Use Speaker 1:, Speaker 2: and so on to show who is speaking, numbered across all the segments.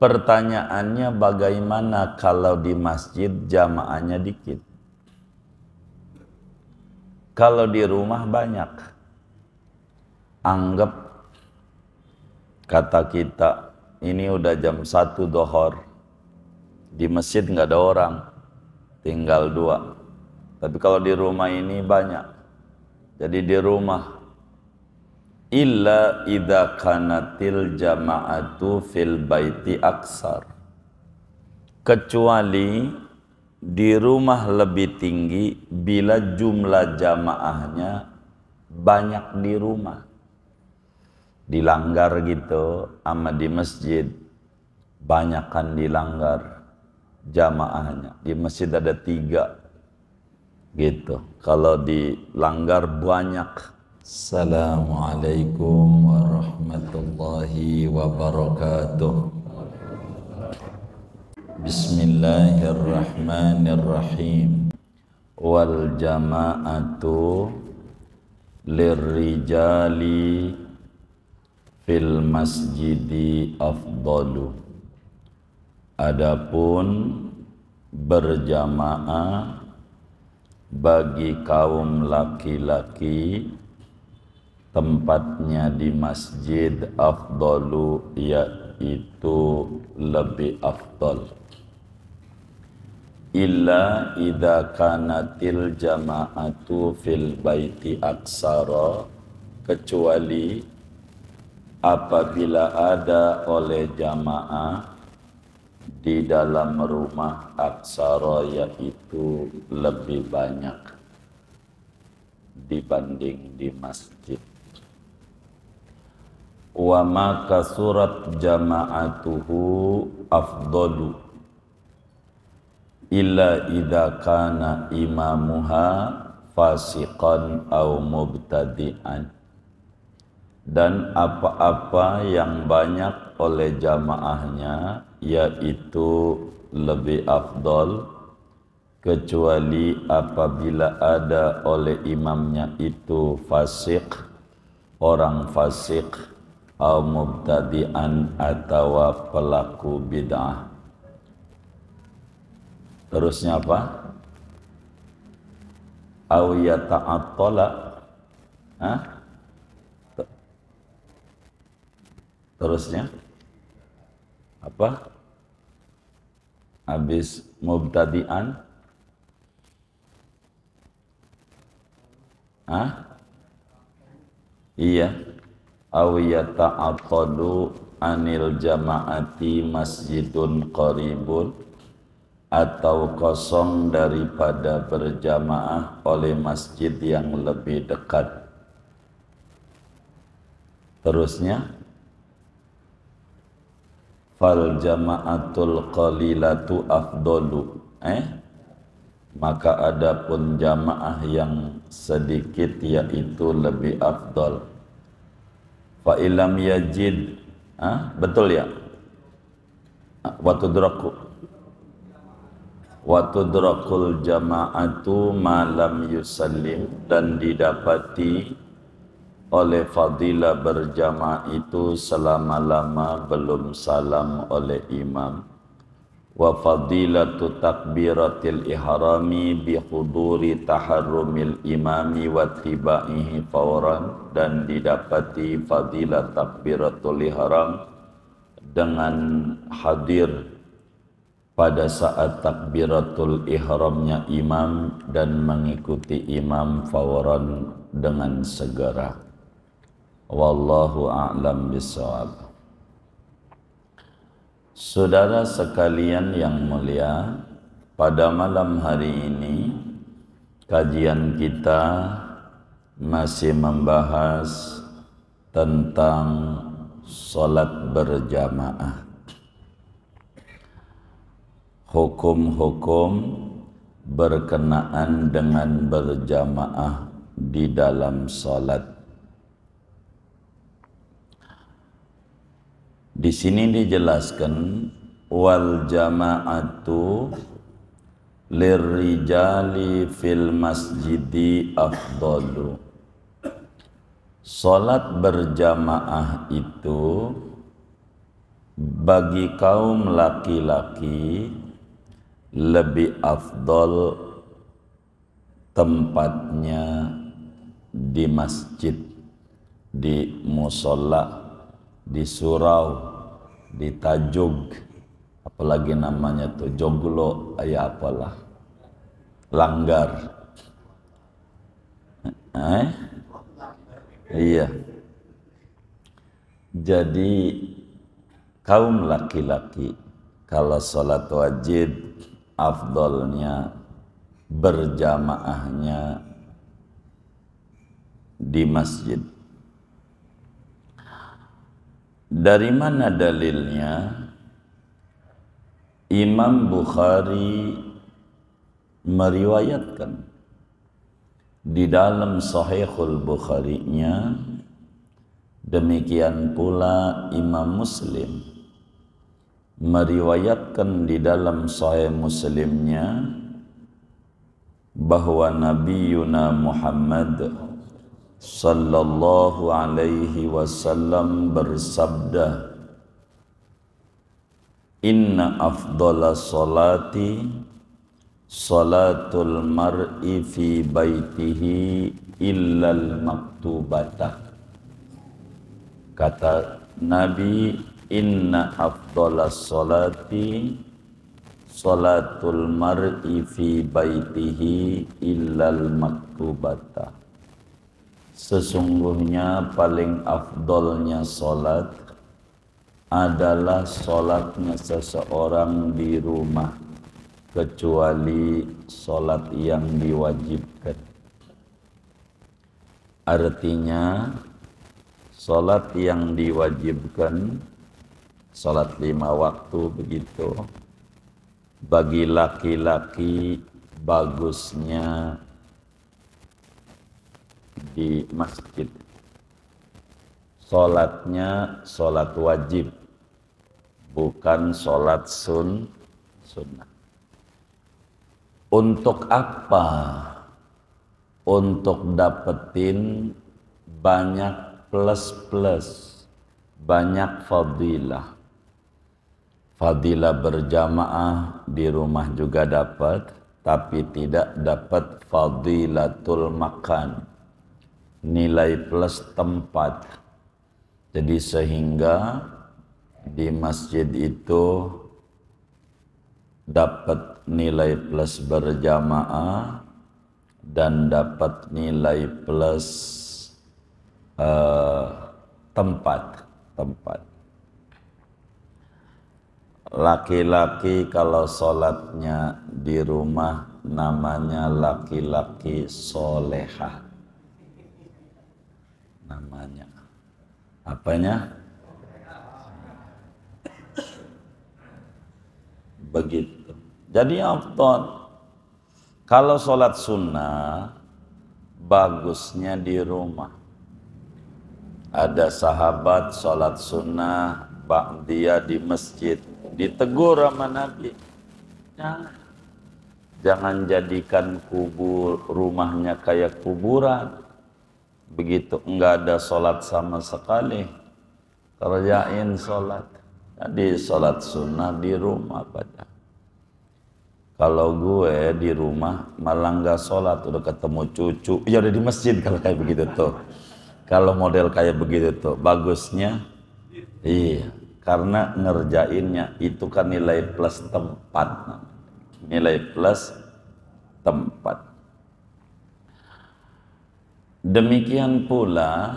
Speaker 1: Pertanyaannya bagaimana kalau di masjid jamaahnya dikit? Kalau di rumah banyak. Anggap kata kita ini udah jam 1 dohor. Di masjid nggak ada orang, tinggal 2. Tapi kalau di rumah ini banyak. Jadi di rumah illa idza kanatil jama'atu fil baiti aksar, kecuali di rumah lebih tinggi bila jumlah jamaahnya banyak di rumah. Dilanggar gitu sama di masjid, banyakan dilanggar jamaahnya. Di masjid ada 3 gitu, kalau dilanggar banyak. Assalamualaikum warahmatullahi wabarakatuh. Bismillahirrahmanirrahim. Wal jama'atu lirrijali fil masjidi afdalu. Adapun berjamaah bagi kaum laki-laki tempatnya di masjid afdalu, yaitu lebih afdal. Illa idza kanatil jama'atu fil baiti aksara, kecuali apabila ada oleh jamaah di dalam rumah aksara, yaitu lebih banyak dibanding di masjid. Wa ma kasurat jama'atuhu afdalu illa idza kana imamuha fasiqan aw mubtadi'an. Dan apa-apa yang banyak oleh jamaahnya yaitu lebih afdal, kecuali apabila ada oleh imamnya itu fasik, orang fasik, atau mubtadi'an, atau pelaku bid'ah. Terusnya apa? Aw yata'attala. Terusnya apa? Habis mubtadi'an, iya, aw yata'attadu anil jama'ati masjidun qaribun, atau kosong daripada berjamaah oleh masjid yang lebih dekat. Terusnya fal jama'atul qalilatu afdalu, maka adapun jamaah yang sedikit yaitu lebih afdal. Fa ilam yajid, betul ya? Wa tudrakul jama'atu ma lam yusallim, dan didapati oleh fadilah berjamaah itu selama-lama belum salam oleh imam. Wa fadilatu takbiratil ihrami bi huduri taharrumil imami wa tibaihi fawran, dan didapati fadilah takbiratul ihram dengan hadir pada saat takbiratul ihramnya imam dan mengikuti imam fawran dengan segera. Wallahu a'lam bishawab. Saudara sekalian yang mulia, pada malam hari ini kajian kita masih membahas tentang salat berjamaah. Hukum-hukum berkenaan dengan berjamaah di dalam salat. Di sini dijelaskan wal jama'atu lirrijali fil masjidi afdalu. Salat berjamaah itu bagi kaum laki-laki lebih afdol tempatnya di masjid, di musola, di surau, di tajug, apalagi namanya tuh joglo, apalah, langgar, iya. Jadi kaum laki-laki kalau sholat wajib afdolnya berjamaahnya di masjid. Dari mana dalilnya? Imam Bukhari meriwayatkan di dalam Sahihul Bukhari-nya, demikian pula Imam Muslim meriwayatkan di dalam Sahih Muslimnya bahwa Nabi Yuna Muhammad sallallahu alaihi wasallam bersabda, inna afdhala salati salatul mar'i fi baitihi illal maktubata. Kata Nabi, inna afdhala salati salatul mar'i fi baitihi illal maktubata. Sesungguhnya paling afdolnya salat adalah salatnya seseorang di rumah, kecuali salat yang diwajibkan. Artinya salat yang diwajibkan, salat 5 waktu begitu, bagi laki-laki bagusnya di masjid. Salatnya salat wajib, bukan salat sunnah. Untuk apa? Untuk dapetin banyak plus-plus, banyak fadilah. Fadilah berjamaah di rumah juga dapat, tapi tidak dapat fadilatul makan, nilai plus tempat. Jadi sehingga di masjid itu dapat nilai plus berjamaah dan dapat nilai plus tempat. Laki-laki kalau sholatnya di rumah namanya laki-laki solehah. Namanya apanya? Begitu. Jadi afdal. Kalau sholat sunnah bagusnya di rumah. Ada sahabat sholat sunnah ba'diyah di masjid, ditegur sama Nabi, jangan jadikan kubur rumahnya kayak kuburan. Begitu enggak ada sholat sama sekali, kerjain sholat. Jadi sholat sunnah di rumah pada. Kalau gue di rumah malah nggak sholat, udah ketemu cucu, ya udah di masjid kalau kayak begitu tuh. Kalau model kayak begitu tuh, bagusnya, iya, karena ngerjainnya itu kan nilai plus tempat, nilai plus tempat. Demikian pula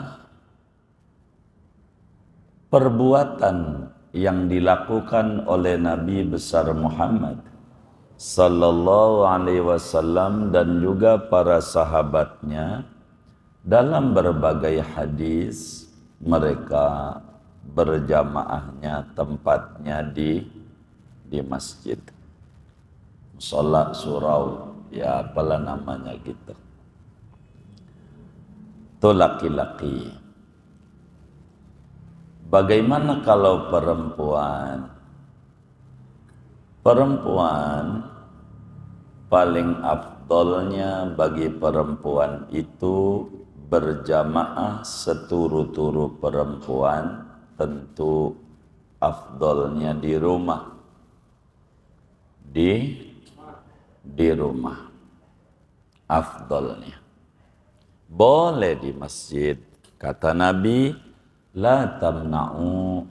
Speaker 1: perbuatan yang dilakukan oleh Nabi besar Muhammad sallallahu alaihi wasallam dan juga para sahabatnya dalam berbagai hadis, mereka berjamaahnya tempatnya di masjid, musola, surau, ya apalah namanya gitu. Itu laki-laki. Bagaimana kalau perempuan? Perempuan paling afdolnya bagi perempuan itu berjamaah seturu-turu perempuan tentu afdolnya di rumah. Di rumah afdolnya. Boleh di masjid. Kata Nabi, la tamna'u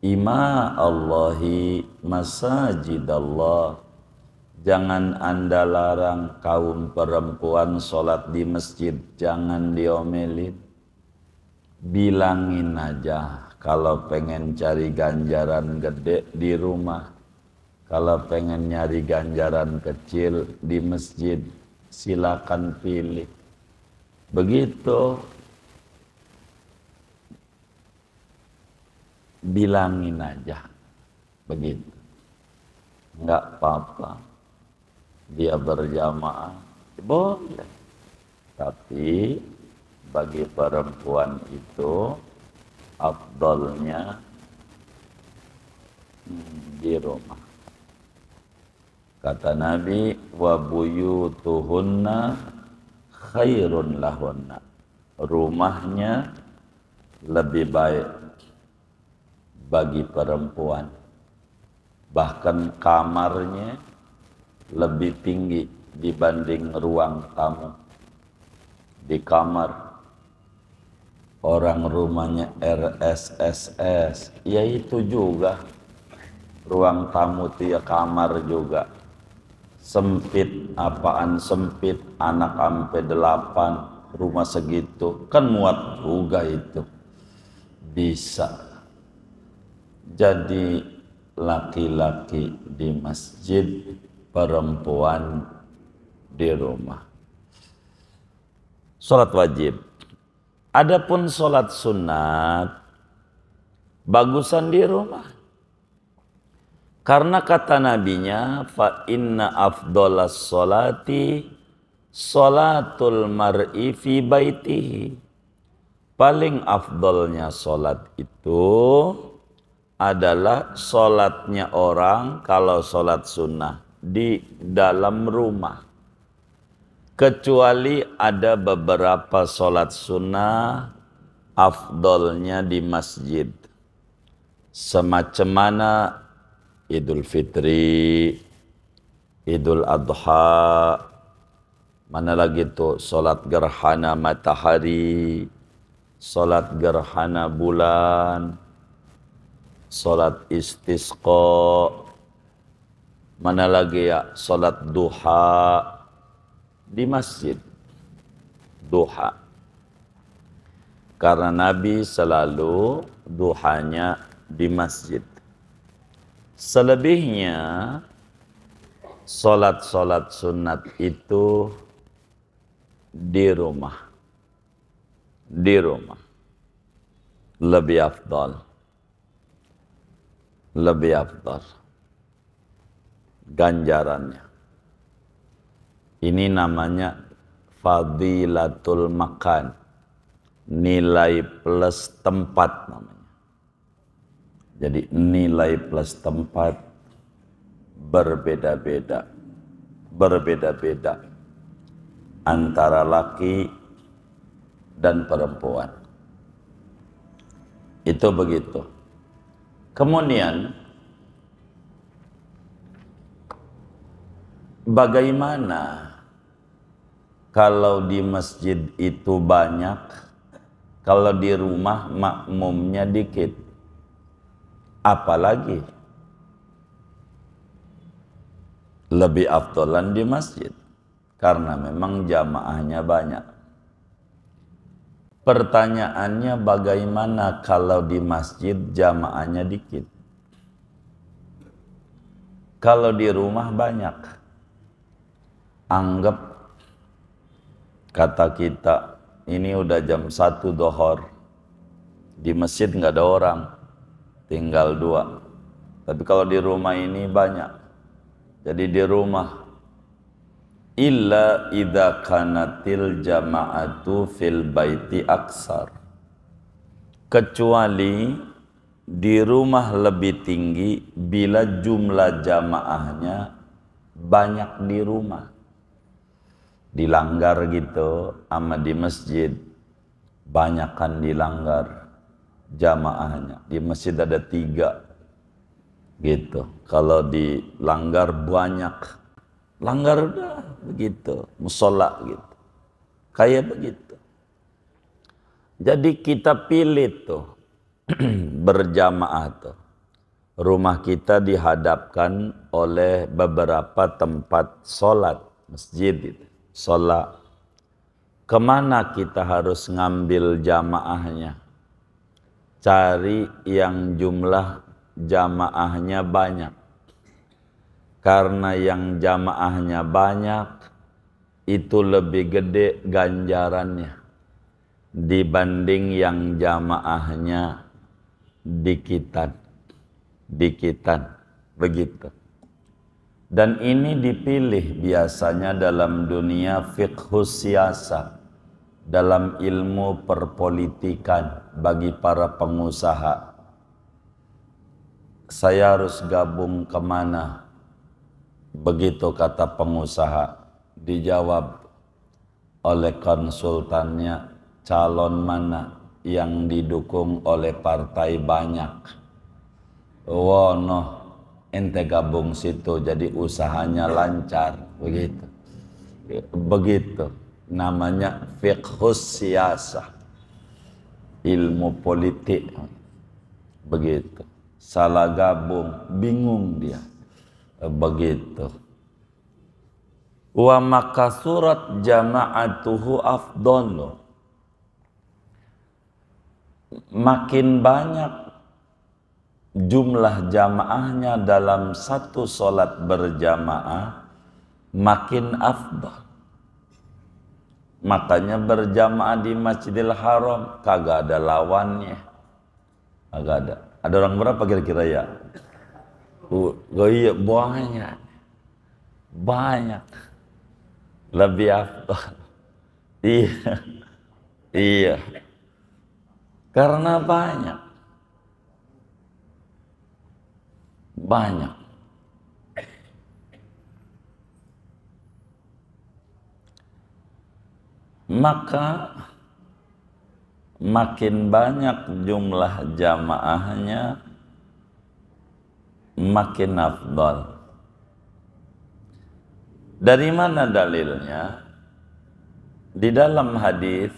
Speaker 1: ima Allahi masajidallah. Jangan anda larang kaum perempuan sholat di masjid. Jangan diomelin. Bilangin aja kalau pengen cari ganjaran gede di rumah. Kalau pengen nyari ganjaran kecil di masjid, silakan pilih. Begitu. Bilangin aja. Begitu. Enggak apa-apa. Dia berjamaah. Boleh. Tapi bagi perempuan itu afdalnya di rumah. Kata Nabi, wa buyutuhunna khairun lahunna. Rumahnya lebih baik bagi perempuan. Bahkan kamarnya lebih tinggi dibanding ruang tamu. Di kamar orang rumahnya RSSS, ya itu juga. Ruang tamu itu ya kamar juga. Sempit, apaan sempit, anak sampai 8, rumah segitu, kan muat juga itu. Bisa. Jadi laki-laki di masjid, perempuan di rumah. Salat wajib. Adapun salat sunat, bagusan di rumah. Karena kata nabinya, fa inna afdolas solati solatul mar'i fi baitihi. Paling afdolnya solat itu adalah solatnya orang kalau solat sunnah di dalam rumah. Kecuali ada beberapa solat sunnah afdolnya di masjid. Semacam mana Idul Fitri, Idul Adha, mana lagi tuh solat gerhana matahari, solat gerhana bulan, solat istisqa, mana lagi ya solat duha di masjid, duha. Karena Nabi selalu duhanya di masjid. Selebihnya solat-solat sunat itu di rumah. Di rumah. Lebih afdal. Lebih afdal. Ganjarannya. Ini namanya fadilatul makan. Nilai plus tempat namanya. Jadi nilai plus tempat berbeda-beda. Berbeda-beda antara laki dan perempuan. Itu begitu. Kemudian bagaimana kalau di masjid itu banyak, kalau di rumah makmumnya dikit? Apalagi lebih afdolan di masjid karena memang jamaahnya banyak. Pertanyaannya bagaimana kalau di masjid jamaahnya dikit? Kalau di rumah banyak. Anggap kata kita ini udah jam 1 dohor, di masjid nggak ada orang, tinggal 2. Tapi kalau di rumah ini banyak. Jadi di rumah illa idza kanatil jama'atu fil baiti aksar. Kecuali di rumah lebih tinggi bila jumlah jamaahnya banyak di rumah. Dilanggar gitu sama di masjid, banyakan dilanggar jamaahnya. Di masjid ada 3, gitu. Kalau dilanggar banyak, langgar udah begitu, musola gitu, kayak begitu. Jadi kita pilih tuh berjamaah tuh. Rumah kita dihadapkan oleh beberapa tempat sholat, masjid itu, sholat. Kemana kita harus ngambil jamaahnya? Cari yang jumlah jamaahnya banyak. Karena yang jamaahnya banyak, itu lebih gede ganjarannya dibanding yang jamaahnya dikitan begitu. Dan ini dipilih biasanya dalam dunia fiqhus siyasa, dalam ilmu perpolitikan bagi para pengusaha. Saya harus gabung kemana? Begitu kata pengusaha, dijawab oleh konsultannya, calon mana yang didukung oleh partai banyak. Wono, ente gabung situ jadi usahanya lancar, begitu. Begitu namanya fiqhus siyasah, ilmu politik. Begitu. Salah gabung, bingung dia. Begitu. Wa maka surat jama'atuhu afdalu. Makin banyak jumlah jamaahnya dalam satu solat berjamaah, makin afdal. Makanya berjamaah di Masjidil Haram kagak ada lawannya. Kagak ada. Ada orang berapa kira-kira ya? Iya, banyak. Banyak. Lebih afdal. Iya. Iya. Karena banyak. Banyak. Maka makin banyak jumlah jamaahnya, makin afdal. Dari mana dalilnya? Di dalam hadis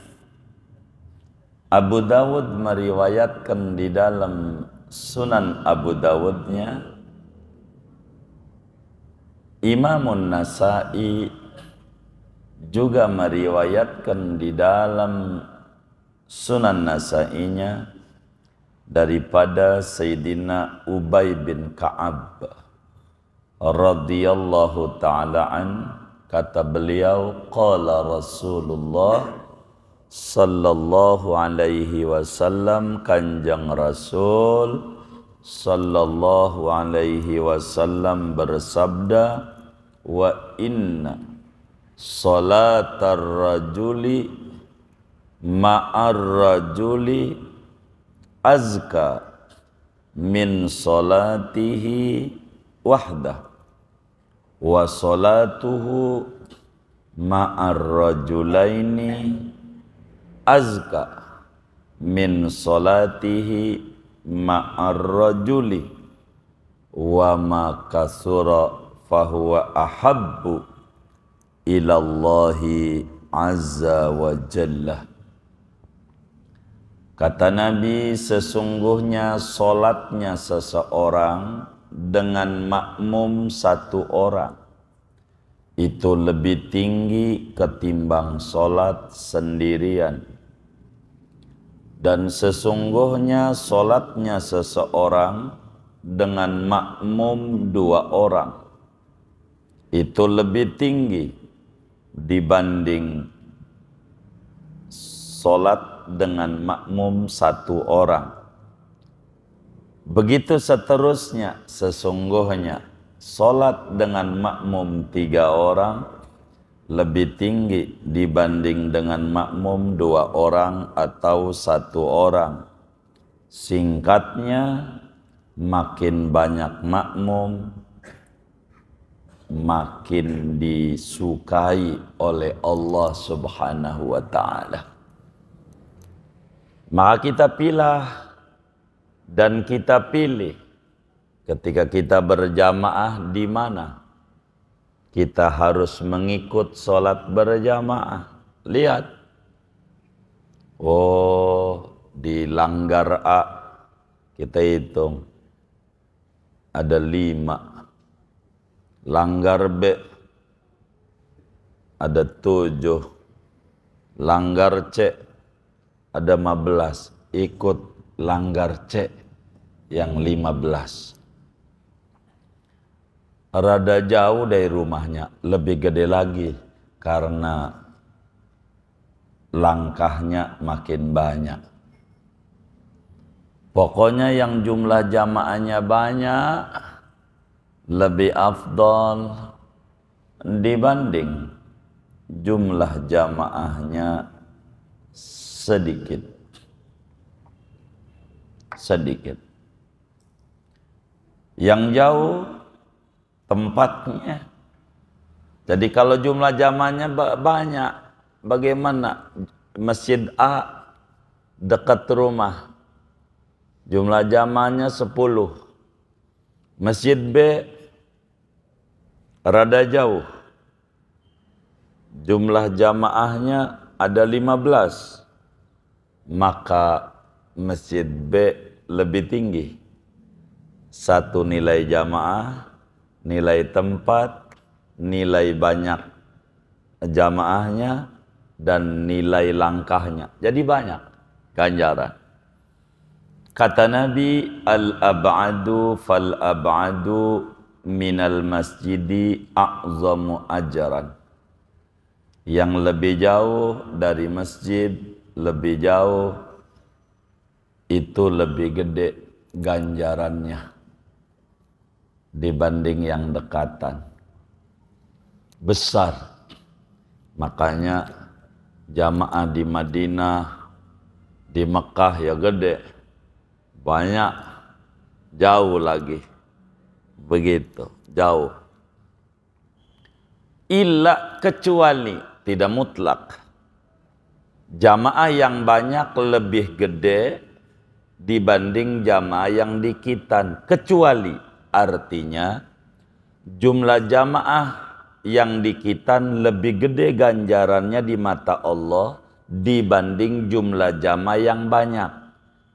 Speaker 1: Abu Dawud meriwayatkan di dalam Sunan Abu Dawudnya, Imamun Nasa'i juga meriwayatkan di dalam Sunan Nasa'inya daripada Sayyidina Ubay bin Ka'ab radhiyallahu ta'ala an, kata beliau, qala Rasulullah sallallahu alaihi wasallam, Kanjeng Rasul sallallahu alaihi wasallam bersabda, wa inna salatar rajuli ma'ar rajuli azka min salatihi wahdah wa salatuhu ma'ar rajulaini azka min salatihi ma'ar rajuli wa ma kasura fahuwa ahabbu ilallahi azza wa jalla. Kata Nabi, sesungguhnya solatnya seseorang dengan makmum satu orang itu lebih tinggi ketimbang solat sendirian. Dan sesungguhnya solatnya seseorang dengan makmum dua orang itu lebih tinggi dibanding solat dengan makmum satu orang. Begitu seterusnya, sesungguhnya solat dengan makmum tiga orang lebih tinggi dibanding dengan makmum dua orang atau satu orang. Singkatnya, makin banyak makmum, makin disukai oleh Allah Subhanahu wa ta'ala. Maka kita pilih dan kita pilih Ketika kita berjamaah di mana kita harus mengikut sholat berjamaah. Lihat, oh di langgar A kita hitung ada 5, langgar B ada 7, langgar C ada 15, ikut langgar C yang 15. Rada jauh dari rumahnya, lebih gede lagi karena langkahnya makin banyak. Pokoknya yang jumlah jamaahnya banyak lebih afdol dibanding jumlah jamaahnya sedikit. Yang jauh tempatnya. Jadi kalau jumlah jamaahnya banyak, bagaimana? Masjid A dekat rumah, jumlah jamaahnya 10. Masjid B rada jauh, jumlah jamaahnya ada 15. Maka Masjid B lebih tinggi. Satu nilai jamaah, nilai tempat, nilai banyak jamaahnya, dan nilai langkahnya. Jadi banyak ganjaran. Kata Nabi, al-ab'adu fal-ab'adu minal masjidi a'zamu ajaran. Yang lebih jauh dari masjid, lebih jauh, itu lebih gede ganjarannya dibanding yang dekatan. Besar. Makanya jamaah di Madinah, di Mekah ya gede, banyak, jauh lagi, begitu, jauh. Illa kecuali, tidak mutlak, jamaah yang banyak lebih gede dibanding jamaah yang dikitan. Kecuali artinya jumlah jamaah yang dikitan lebih gede ganjarannya di mata Allah dibanding jumlah jamaah yang banyak.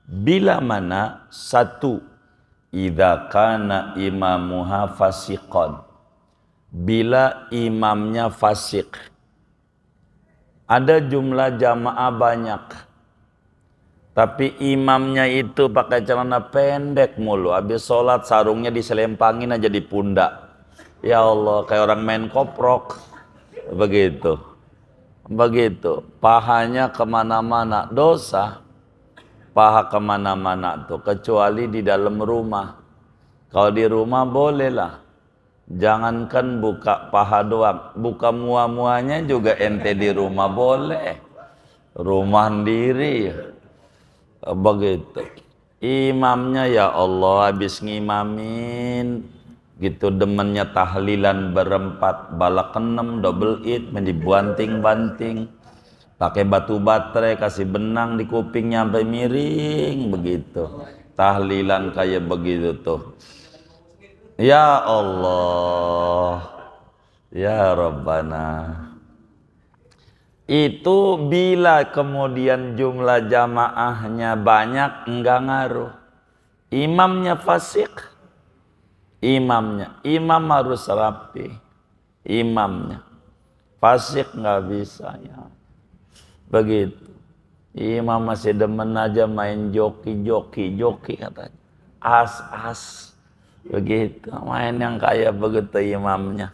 Speaker 1: Bila mana satu, idza kana imamuha fasiqan, bila imamnya fasik. Ada jumlah jamaah banyak, tapi imamnya itu pakai celana pendek mulu. Habis sholat sarungnya diselempangin aja di pundak. Ya Allah, kayak orang main koprok. Begitu. Begitu. Pahanya kemana-mana. Dosa. Paha kemana-mana tuh. Kecuali di dalam rumah. Kalau di rumah bolehlah. Jangankan buka paha doang. Buka mua-muanya juga ente di rumah boleh. Rumah sendiri. Begitu. Imamnya ya Allah habis ngimamin gitu, demennya tahlilan berempat, balak 6 double it, dibanting-banting, pakai batu baterai, kasih benang di kupingnya sampai miring begitu. Tahlilan kayak begitu tuh. Ya Allah, ya Rabbana. Itu bila kemudian jumlah jamaahnya banyak, enggak ngaruh. Imamnya fasik, imam harus rapi. Imamnya fasik nggak bisa ya. Begitu. Imam masih demen aja main joki katanya. As. Begitu. Main yang kayak begitu imamnya.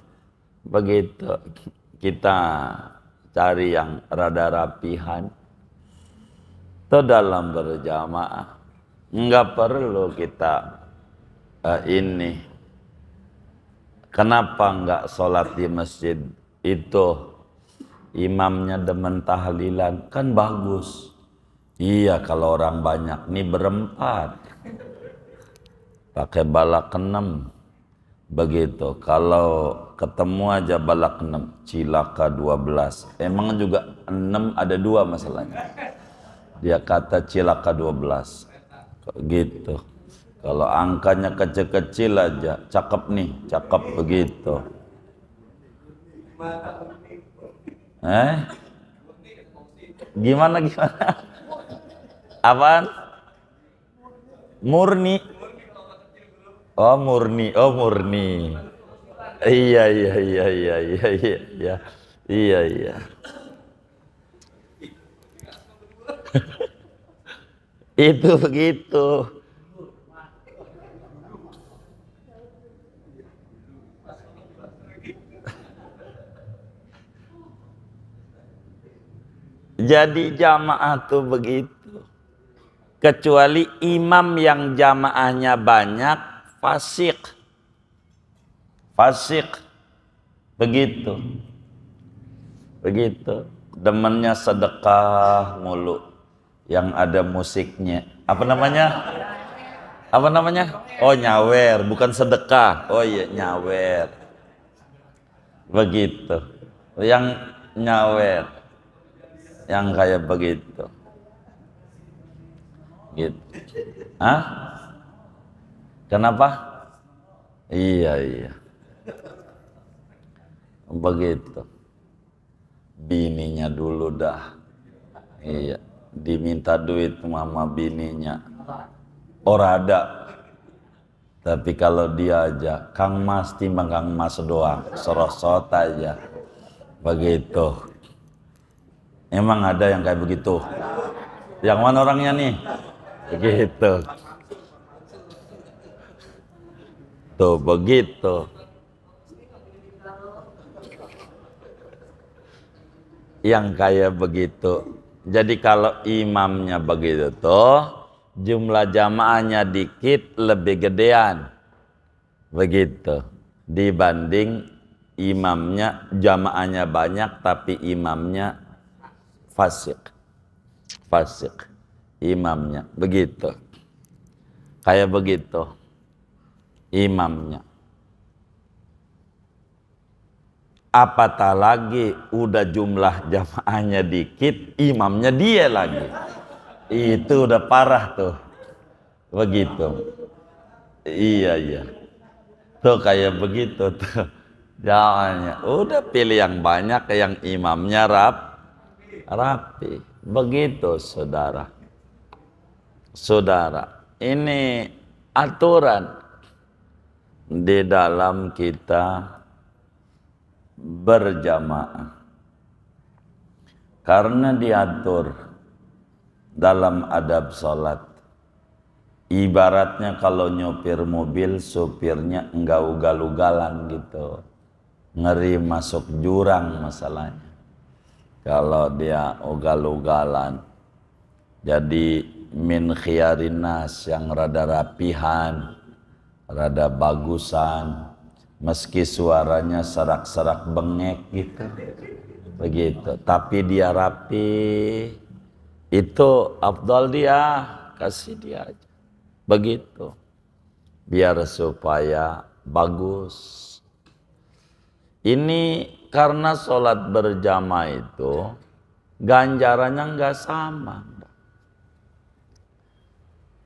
Speaker 1: Begitu. Kita cari yang rada rapihan. Itu dalam berjamaah. Enggak perlu kita ini. Kenapa enggak sholat di masjid itu? Imamnya demen tahlilan, kan bagus. Iya kalau orang banyak, nih berempat. Pakai balak 6. Begitu, kalau ketemu aja balak 6, cilaka 12. Emang juga 6 ada 2 masalahnya. Dia kata cilaka 12. Gitu. Kalau angkanya kecil-kecil aja, cakep nih, cakep begitu. Gimana gimana? Apaan? Murni. Oh murni, oh murni. Iya iya iya iya iya iya iya iya iya. Itu begitu. Jadi jamaah tuh begitu. Kecuali imam yang jamaahnya banyak, fasik. Fasik. Begitu. Begitu. Demennya sedekah mulu. Yang ada musiknya. Apa namanya? Apa namanya? Oh nyawer, bukan sedekah. Oh iya nyawer. Begitu. Yang nyawer. Yang kayak begitu. Gitu. Hah? Kenapa? Iya iya. Begitu. Bininya dulu dah. Iya. Diminta duit mama bininya. Orada. Tapi kalau dia aja, Kang Mas timbang Kang Mas doang, serosot aja. Begitu. Emang ada yang kayak begitu? Yang mana orangnya nih? Begitu. Tuh begitu. Yang kayak begitu. Jadi kalau imamnya begitu tuh, jumlah jamaahnya dikit lebih gedean. Begitu. Dibanding imamnya jamaahnya banyak tapi imamnya fasik. Fasik. Imamnya begitu. Kayak begitu. Imamnya. Apatah lagi udah jumlah jamaahnya dikit, imamnya dia lagi. Itu udah parah tuh. Begitu. Iya iya. Tuh kayak begitu tuh. Jalannya udah pilih yang banyak, yang imamnya rapi. Begitu saudara. Saudara, ini aturan di dalam kita berjamaah. Karena diatur dalam adab salat. Ibaratnya kalau nyopir mobil, supirnya enggak ugal-ugalan gitu. Ngeri masuk jurang masalahnya. Kalau dia ugal-ugalan. Jadi min khiyarin nas, yang rada rapihan, rada bagusan, meski suaranya serak-serak bengek gitu. Begitu, tapi dia rapi. Itu afdal dia, kasih dia aja. Begitu. Biar supaya bagus. Ini karena sholat berjamaah itu ganjarannya enggak sama.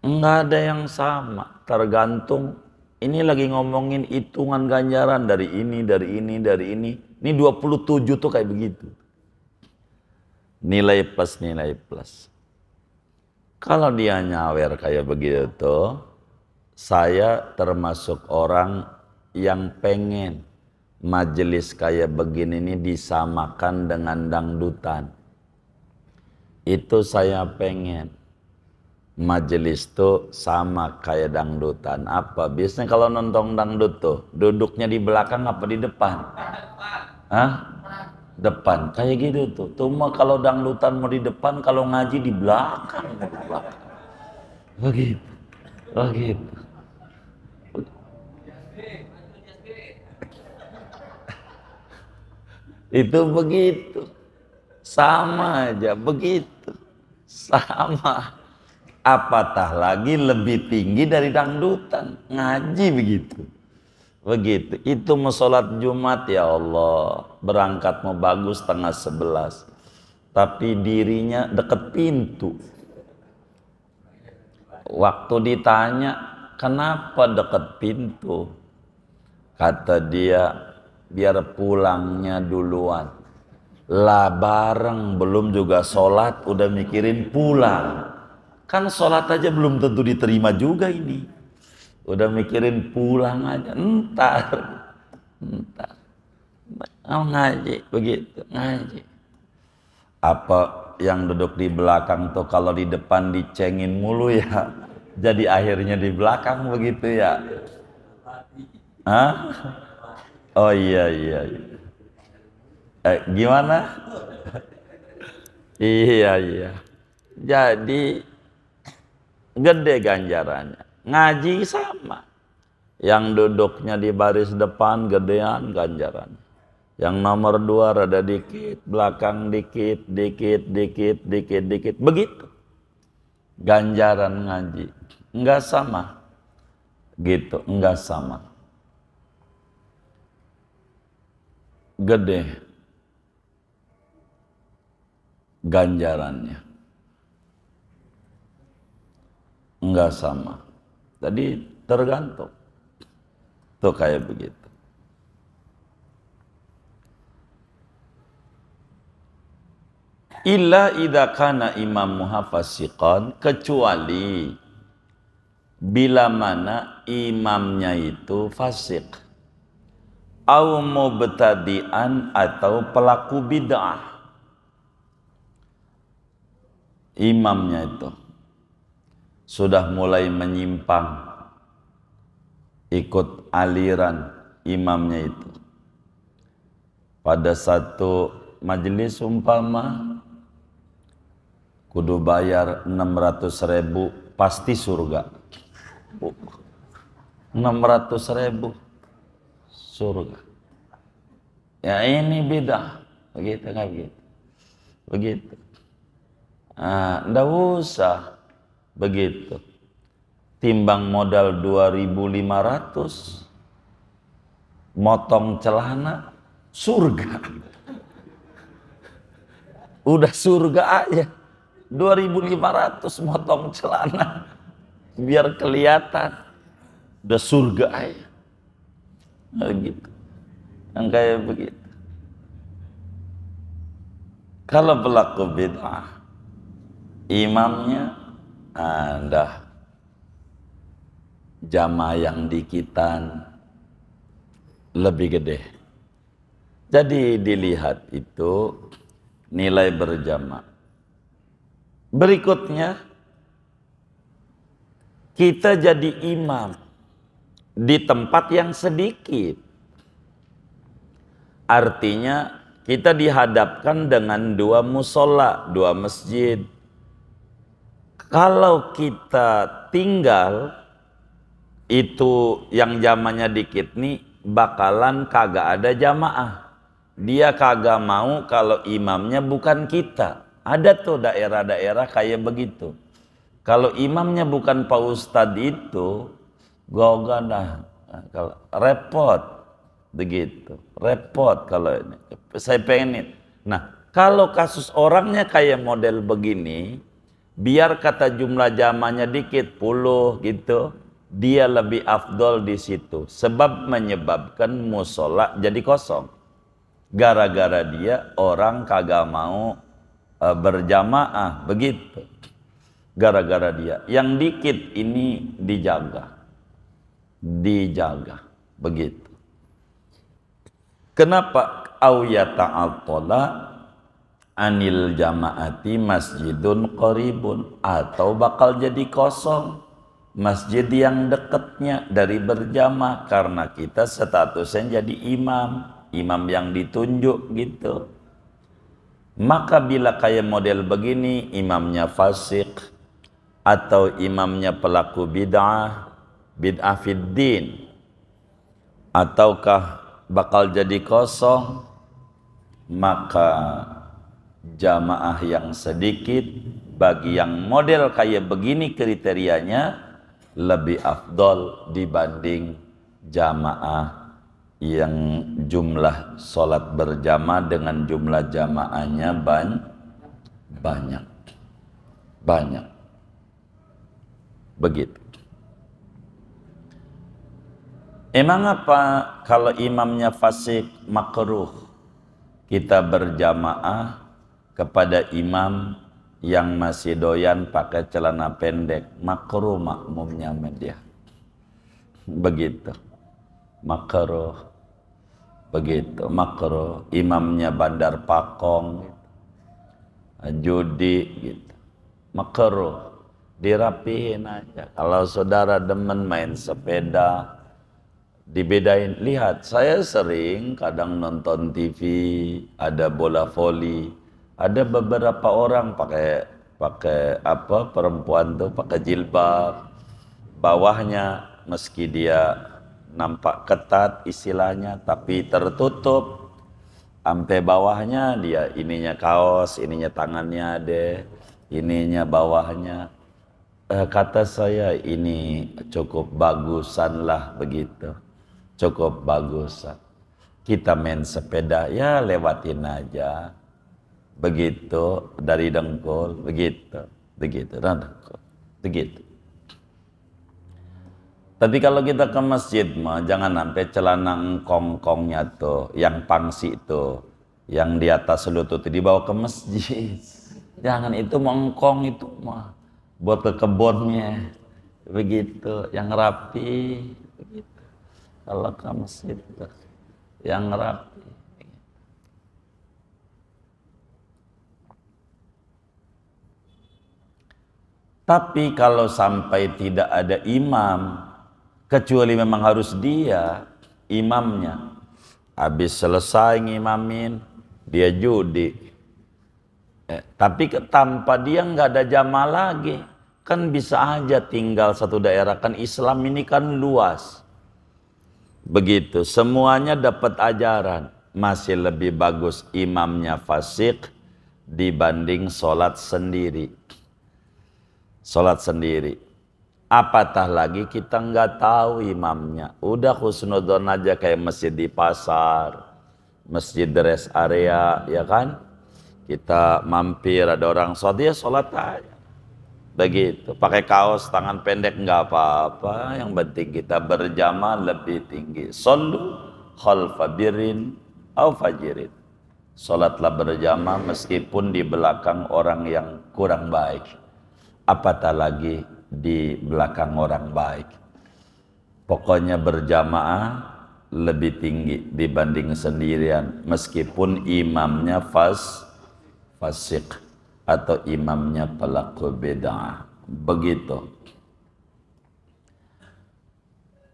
Speaker 1: Enggak ada yang sama, tergantung. Ini lagi ngomongin hitungan ganjaran dari ini, dari ini, dari ini. Ini 27 tuh kayak begitu. Nilai plus, nilai plus. Kalau dia nyawer kayak begitu tuh, saya termasuk orang yang pengen majelis kayak begini ini disamakan dengan dangdutan. Itu saya pengen. Majelis tuh sama kayak dangdutan. Apa? Biasanya kalau nonton dangdut tuh, duduknya di belakang apa di depan? Hah? Depan. Kayak gitu tuh. Cuma kalau dangdutan mau di depan, kalau ngaji di belakang. Begitu. Begitu. Itu begitu. Sama aja, begitu. Sama. Apatah lagi lebih tinggi dari dangdutan, ngaji begitu. Begitu. Itu mau sholat Jumat, ya Allah, berangkat mau bagus 10:30, tapi dirinya deket pintu. Waktu ditanya kenapa dekat pintu? Kata dia, biar pulangnya duluan. Lah bareng, belum juga sholat, udah mikirin pulang. Kan sholat aja belum tentu diterima juga ini. Udah mikirin pulang aja, entar. Ngaji, begitu, ngaji. Apa yang duduk di belakang tuh kalau di depan dicengin mulu ya, jadi akhirnya di belakang begitu ya. Hah? Oh iya. Gimana? Iya. Jadi gede ganjarannya. Ngaji sama. Yang duduknya di baris depan gedean ganjaran. Yang nomor 2 rada dikit, belakang dikit. Begitu. Ganjaran ngaji. Enggak sama. Gitu, enggak sama. Gede ganjarannya. Enggak sama. Jadi tergantung. Tuh kayak begitu. Illa idza kana imamuha fasiqan, kecuali bila mana imamnya itu fasik, au mubtadi'an atau pelaku bid'ah. Imamnya itu sudah mulai menyimpang, ikut aliran imamnya itu. Pada satu majelis umpama kudu bayar 600.000 pasti surga. 600.000 surga. Ya ini beda. Begitu kan begitu. Begitu. Nggak usah begitu. Timbang modal 2.500, motong celana, surga. Udah surga aja. 2.500 motong celana biar kelihatan, udah surga aja. Begitu. Yang kayak begitu. Kalau pelaku bid'ah, imamnya ada jamaah yang dikitan lebih gede. Jadi dilihat itu nilai berjamaah. Berikutnya, kita jadi imam di tempat yang sedikit. Artinya kita dihadapkan dengan 2 musola, 2 masjid. Kalau kita tinggal, itu yang jamaahnya dikit nih, bakalan kagak ada jamaah. Dia kagak mau kalau imamnya bukan kita. Ada tuh daerah-daerah kayak begitu. Kalau imamnya bukan Pak Ustadz itu, gak dah, repot, begitu, repot kalau ini. Saya pengen. Nah, kalau kasus orangnya kayak model begini, biar kata jumlah jamaahnya dikit, 10 gitu, dia lebih afdol di situ, sebab menyebabkan musola jadi kosong. Gara-gara dia orang kagak mau berjamaah, begitu. Gara-gara dia yang dikit ini dijaga, begitu. Kenapa? Au yata'attala anil jamaati masjidun qaribun, atau bakal jadi kosong masjid yang dekatnya dari berjamaah karena kita statusnya jadi imam yang ditunjuk gitu. Maka bila kayak model begini, imamnya fasik atau imamnya pelaku bid'ah fid din, ataukah bakal jadi kosong, maka jamaah yang sedikit bagi yang model kayak begini kriterianya lebih afdol dibanding jamaah yang jumlah sholat berjamaah dengan jumlah jamaahnya banyak. Begitu. Emang apa kalau imamnya fasik makruh kita berjamaah kepada imam yang masih doyan pakai celana pendek, makruh makmumnya media. Begitu. Makruh. Begitu, makruh. Imamnya bandar pakong, judi gitu. Makruh. Dirapihin aja. Kalau saudara demen main sepeda, dibedain. Lihat, saya sering kadang nonton TV, ada bola voli, ada beberapa orang pakai apa, perempuan tuh pakai jilbab, bawahnya meski dia nampak ketat istilahnya, tapi tertutup sampai bawahnya, dia ininya kaos, ininya tangannya deh, ininya bawahnya. Kata saya ini cukup bagusan lah begitu. Cukup bagusan. Kita main sepeda ya lewatin aja. Begitu dari dengkul, begitu. Begitu dari dengkul. Begitu. Tapi kalau kita ke masjid mah jangan sampai celana kongkongnya tuh, yang pangsi tuh, yang di atas lutut dibawa ke masjid. Jangan, itu mengkong itu mah buat ke kebunnya, begitu, yang rapi, begitu. Kalau ke masjid yang rapi. Tapi kalau sampai tidak ada imam, kecuali memang harus dia imamnya, habis selesai ngimamin dia judi. Tapi tanpa dia nggak ada jamaah lagi, kan bisa aja tinggal satu daerah, kan Islam ini kan luas. Begitu, semuanya dapat ajaran. Masih lebih bagus imamnya fasik dibanding sholat sendiri. Sholat sendiri. Apatah lagi kita nggak tahu imamnya. Udah husnudon aja kayak masjid di pasar, masjid rest area, ya kan? Kita mampir ada orang sholat, dia sholat aja. Begitu, pakai kaos tangan pendek nggak apa-apa. Yang penting kita berjamaah lebih tinggi. Shollu khalfa birrin au fajirin. Sholatlah berjamaah meskipun di belakang orang yang kurang baik. Apatah lagi di belakang orang baik. Pokoknya berjamaah lebih tinggi dibanding sendirian, meskipun imamnya fasik atau imamnya pelaku bid'ah. Begitu.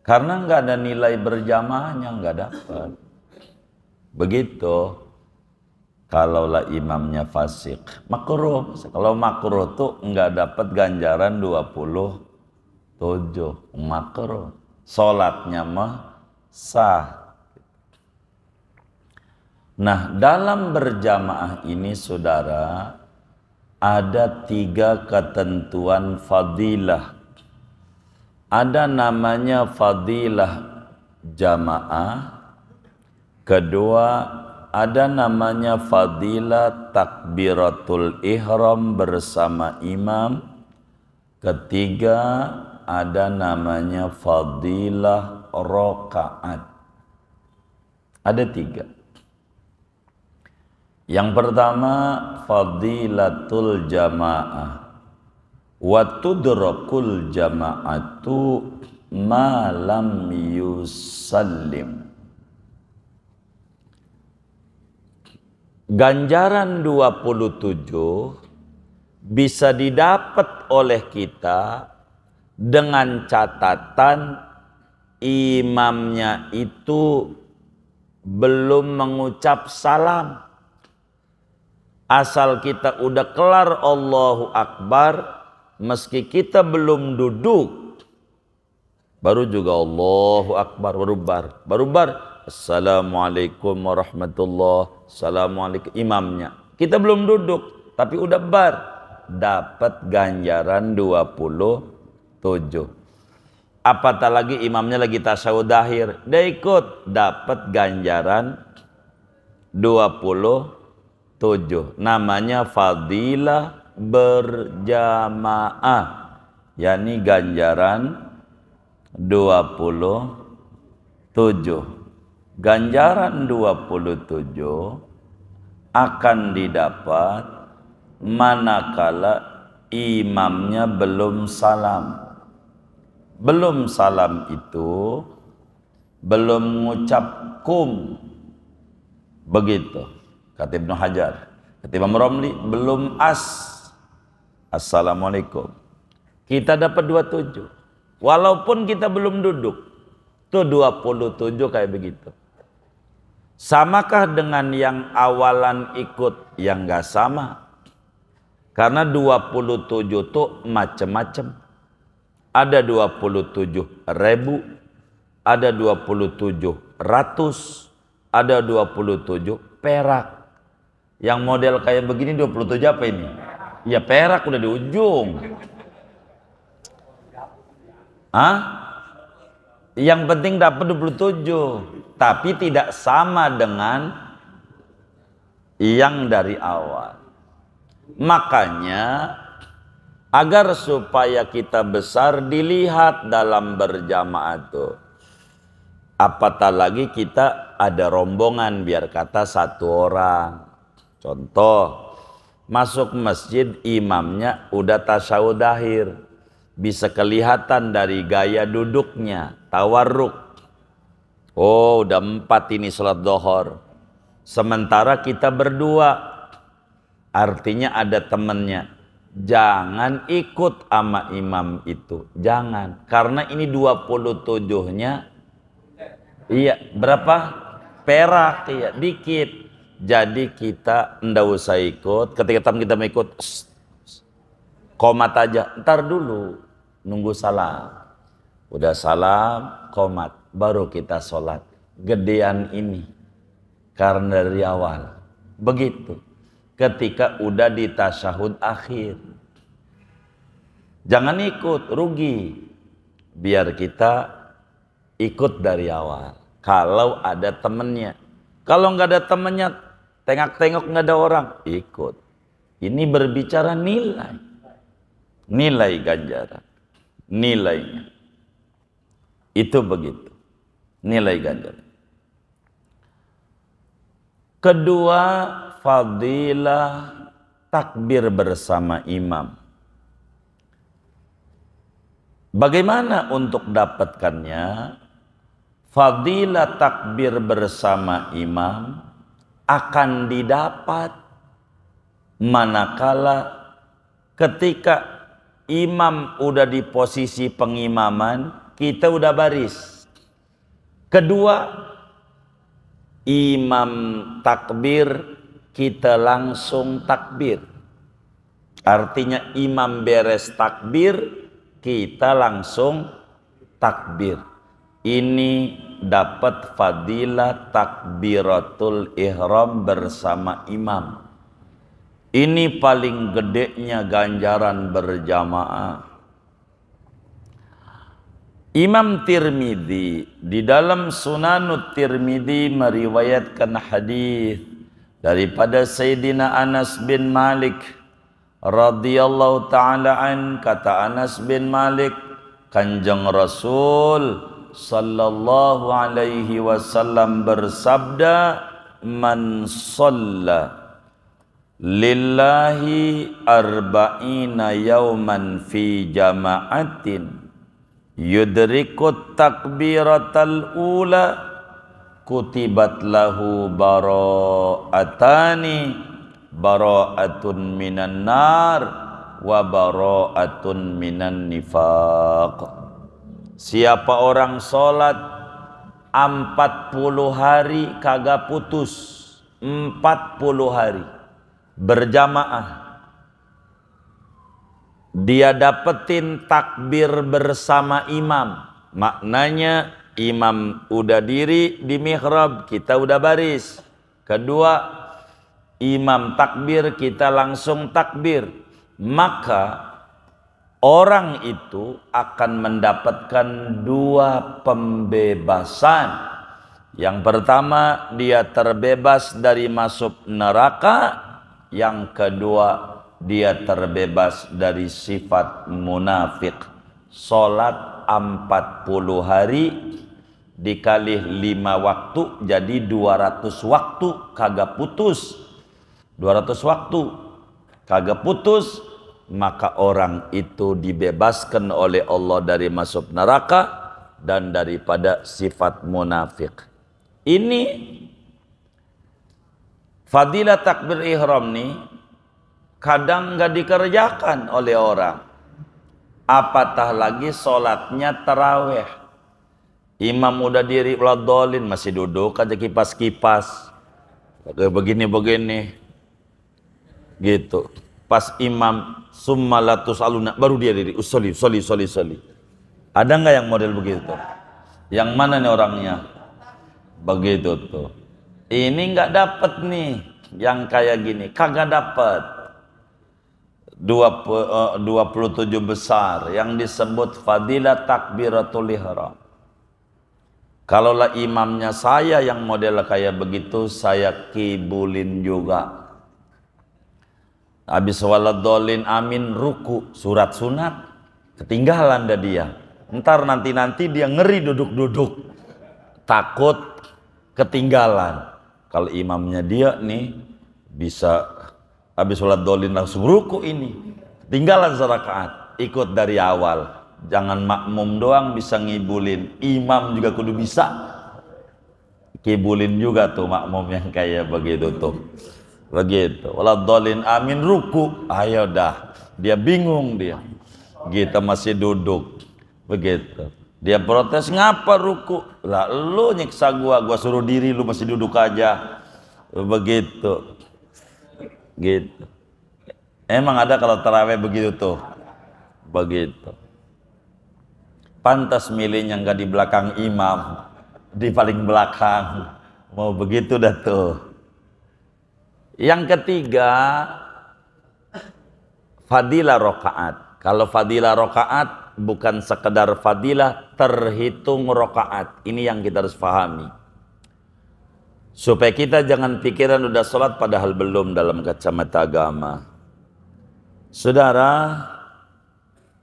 Speaker 1: Karena nggak ada nilai berjamaahnya, nggak dapat. Begitu. Kalaulah imamnya fasik, makruh. Kalau makruh tuh nggak dapat ganjaran 27, makruh. Salatnya mah sah. Nah, dalam berjamaah ini saudara, ada 3 ketentuan fadilah. Ada namanya fadilah jamaah. Kedua, ada namanya fadilah takbiratul ihram bersama imam. Ketiga, ada namanya fadilah rakaat. Ada 3. Yang pertama fadilatul jamaah. Wa tudrakul jama'atu ma lam yusallim. Ganjaran 27 bisa didapat oleh kita dengan catatan imamnya itu belum mengucap salam. Asal kita udah kelar Allahu Akbar, meski kita belum duduk, baru juga Allahu Akbar, baru bar, Assalamualaikum warahmatullahi, Assalamualaikum, imamnya. Kita belum duduk, tapi udah bar, dapat ganjaran 27. Apatah lagi imamnya lagi tasyahud akhir, dia ikut, dapat ganjaran 27. Namanya fadilah berjamaah, yakni ganjaran 27. Ganjaran 27 akan didapat manakala imamnya belum salam. Belum salam itu belum mengucap kum. Begitu kata Ibnu Hajar. Kata Imam Romli belum assalamualaikum. Kita dapat 27. Walaupun kita belum duduk. Itu 27 kayak begitu. Samakah dengan yang awalan ikut? Yang enggak sama. Karena 27 itu macam-macam. Ada 27.000, ada 27.000, ada 27 perak. Yang model kayak begini 27 apa ini? Ya perak udah di ujung. Yang penting dapat 27, tapi tidak sama dengan yang dari awal. Makanya agar supaya kita besar dilihat dalam berjamaah tuh. Apatah lagi kita ada rombongan biar kata satu orang. Contoh, masuk masjid imamnya udah tasyahud akhir. Bisa kelihatan dari gaya duduknya, tawarruk. Oh, udah 4 ini sholat dohor. Sementara kita berdua, artinya ada temennya. Jangan ikut sama imam itu, jangan. Karena ini 27-nya, iya berapa? Perak, iya dikit. Jadi kita ndak usah ikut. Ketika kita mau ikut, komat aja. Ntar dulu. Nunggu salam. Udah salam, qomat, baru kita sholat. Gedean ini karena dari awal. Begitu. Ketika udah di tasyahud akhir. Jangan ikut, rugi. Biar kita ikut dari awal. Kalau ada temennya. Kalau nggak ada temennya, tengok-tengok nggak ada orang, ikut. Ini berbicara nilai. Nilai ganjaran. Nilainya itu begitu, nilai ganjaran. Kedua, fadilah takbir bersama imam. Bagaimana untuk dapatkannya? Fadilah takbir bersama imam akan didapat manakala ketika imam udah di posisi pengimaman, kita udah baris. Kedua, imam takbir, kita langsung takbir. Artinya imam beres takbir, kita langsung takbir. Ini dapat fadilah takbiratul ihram bersama imam. Ini paling gedenya ganjaran berjamaah. Imam Tirmidzi di dalam Sunanut Tirmidzi meriwayatkan hadis daripada Sayyidina Anas bin Malik radhiyallahu taala an. Kata Anas bin Malik, Kanjeng Rasul sallallahu alaihi wasallam bersabda, man shalla lillahi arba'ina yauman fi jama'atin yudrikut takbiratal ula kutibat lahu bara'atani, bara'atun minan nar wa bara'atun minan nifaq. Siapa orang sholat 40 hari kagak putus, 40 hari berjamaah, dia dapetin takbir bersama imam. Maknanya imam udah diri di mihrab, kita udah baris. Kedua, imam takbir, kita langsung takbir. Maka orang itu akan mendapatkan 2 pembebasan. Yang pertama, dia terbebas dari masuk neraka. Yang kedua, dia terbebas dari sifat munafik. Salat 40 hari dikali 5 waktu jadi 200 waktu kagak putus. 200 waktu kagak putus, maka orang itu dibebaskan oleh Allah dari masuk neraka dan daripada sifat munafik. Ini fadilah takbir ihram nih kadang nggak dikerjakan oleh orang. Apatah lagi sholatnya taraweh. Imam udah diri waladhdallin masih duduk aja kipas-kipas. Begini-begini. Gitu. Pas imam summa la tusaluna baru dia diri usolli. Ada nggak yang model begitu? Yang mana nih orangnya? Begitu tuh. Ini nggak dapet nih yang kayak gini, kagak dapet. 27 besar yang disebut fadilah takbiratul ihram. Kalaulah imamnya saya yang model kayak begitu, saya kibulin juga. Habis waladhdallin amin ruku surat sunat ketinggalan dah dia. Ntar nanti dia ngeri duduk-duduk, takut ketinggalan. Kalau imamnya dia nih bisa habis waladhdallin langsung ruku ini, ketinggalan serakaat, ikut dari awal. Jangan makmum doang bisa ngibulin, imam juga kudu bisa kibulin juga tuh makmum yang kayak begitu tuh. Begitu waladhdallin amin ruku, ayo dah dia bingung dia, kita masih duduk. Begitu dia protes, ngapa ruku lah, lu nyiksa gua suruh diri, lu masih duduk aja. Begitu gitu. Emang ada kalau taraweh begitu tuh. Begitu. Pantas milihnya nggak di belakang imam, di paling belakang. Mau begitu dah tuh. Yang ketiga, fadilah rokaat. Kalau fadilah rokaat bukan sekedar fadilah, terhitung rokaat. Ini yang kita harus pahami. Supaya kita jangan pikiran udah sholat padahal belum dalam kacamata agama. Saudara,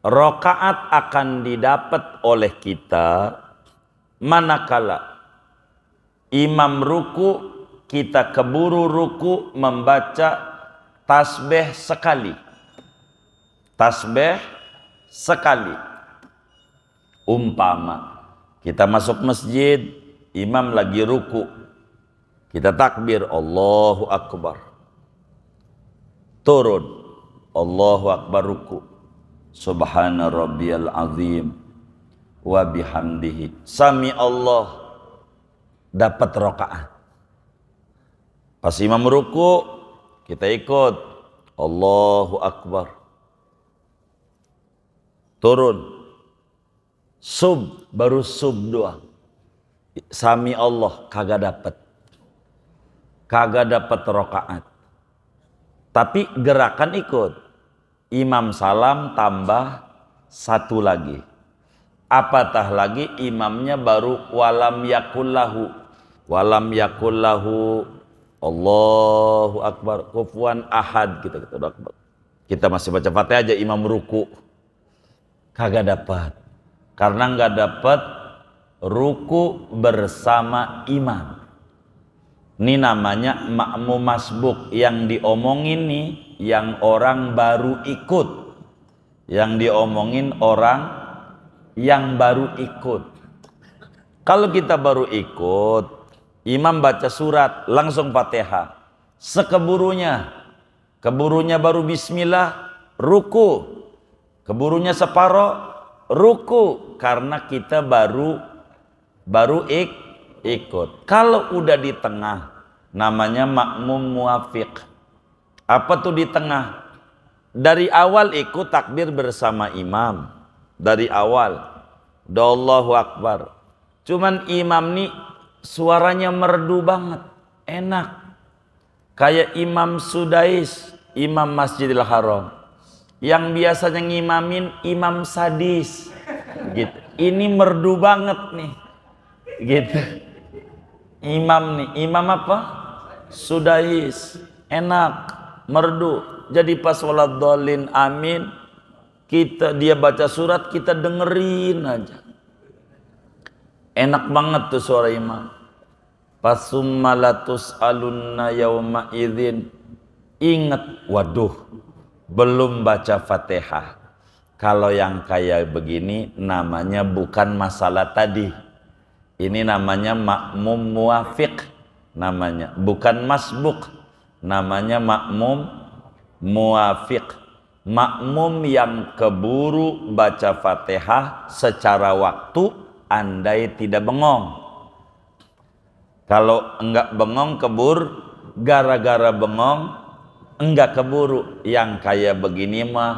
Speaker 1: rokaat akan didapat oleh kita manakala imam ruku, kita keburu ruku membaca tasbih sekali. Tasbih sekali. Umpama kita masuk masjid, imam lagi ruku, kita takbir Allahu Akbar, turun Allahu Akbar ruku, subhana rabbiyal azim wa bihamdihi sami Allah, dapat rakaat. Pas imam ruku kita ikut Allahu Akbar, turun baru sub doang, sami Allah kagak dapat rakaat. Tapi gerakan ikut. Imam salam tambah satu lagi. Apatah lagi imamnya baru walam yakullahu Allahu Akbar kufuwan ahad, kita masih baca Fatihah aja imam ruku, kagak dapat. Karena nggak dapat ruku bersama imam. Ini namanya makmum masbuk. Yang diomongin nih yang orang baru ikut, yang diomongin orang yang baru ikut. Kalau kita baru ikut, imam baca surat langsung Fatihah, keburunya baru bismillah ruku, keburunya separoh ruku, karena kita baru ikut. Kalau udah di tengah namanya makmum muafiq. Apa tuh di tengah? Dari awal ikut takbir bersama imam, dari awal Allahu Akbar, cuman imam nih suaranya merdu banget, enak, kayak Imam Sudais, imam Masjidil Haram, yang biasanya ngimamin imam sadis gitu. Ini merdu banget nih gitu. Imam apa? Sudais, enak, merdu. Jadi pas waladhdallin amin, dia baca surat kita dengerin aja. Enak banget tuh suara imam. Fasumma latus'alunna yauma idzin. Ingat, waduh, belum baca Fatihah. Kalau yang kayak begini namanya bukan masalah tadi. Ini namanya makmum muafiq namanya, bukan masbuk. Namanya makmum muafiq. Makmum yang keburu baca Fatihah secara waktu andai tidak bengong. Kalau enggak bengong kebur, gara-gara bengong enggak keburu. Yang kayak begini mah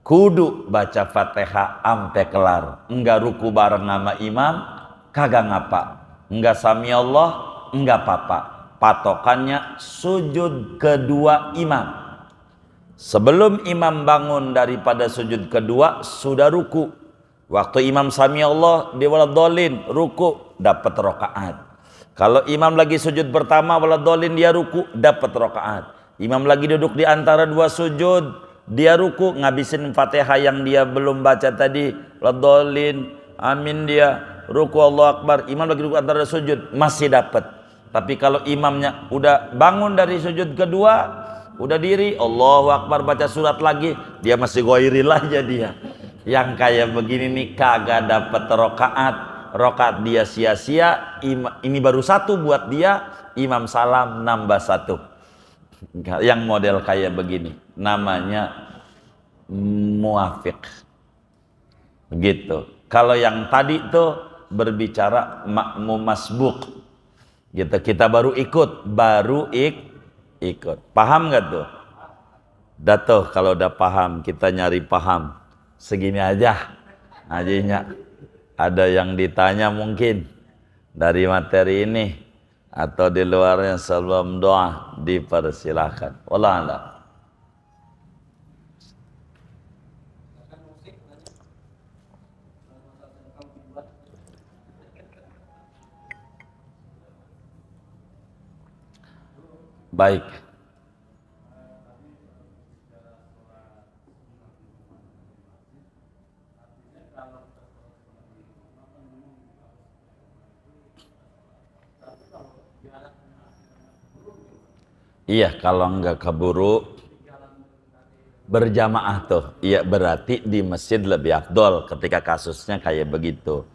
Speaker 1: kudu baca Fatihah ampe kelar. Enggak ruku bareng sama imam, kagak ngapa. Enggak sami Allah, enggak apa-apa. Patokannya sujud kedua imam. Sebelum imam bangun daripada sujud kedua sudah ruku. Waktu imam sami Allah di waladhdallin ruku dapat rakaat. Kalau imam lagi sujud pertama waladhdallin dia ruku dapat rakaat. Imam lagi duduk di antara dua sujud dia ruku ngabisin Fatihah yang dia belum baca tadi waladhdallin amin dia ruku Allahu Akbar. Imam lagi duduk antara sujud masih dapat. Tapi kalau imamnya udah bangun dari sujud kedua udah diri, Allahu Akbar baca surat lagi, dia masih goiril aja dia. Yang kayak begini nih kagak dapat rokaat dia sia-sia. Ini baru satu buat dia, imam salam nambah satu. Yang model kayak begini namanya muafiq. Begitu. Kalau yang tadi tuh berbicara makmum masbuk. Gitu, kita baru ikut, ikut. Paham gak tuh? Tuh kalau udah paham kita nyari paham. Segini aja ajinya. Ada yang ditanya mungkin dari materi ini atau di luarnya sebelum doa dipersilahkan. Wallah a'lam. Baik. Iya, kalau enggak keburu berjamaah tuh. Iya, berarti di masjid lebih afdol ketika kasusnya kayak begitu.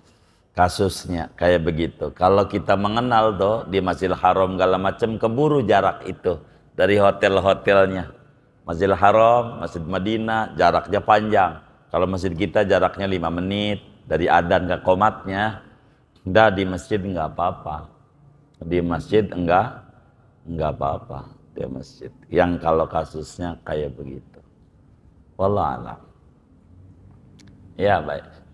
Speaker 1: Kasusnya kayak begitu. Kalau kita mengenal tuh di Masjidil Haram segala macam keburu jarak itu dari hotel-hotelnya. Masjidil Haram, Masjid Madinah jaraknya panjang. Kalau masjid kita jaraknya 5 menit dari adzan ke qomatnya. Udah di masjid enggak apa-apa. Di masjid enggak apa-apa di masjid. Yang kalau kasusnya kayak begitu. Wallah a'lam. Ya baik.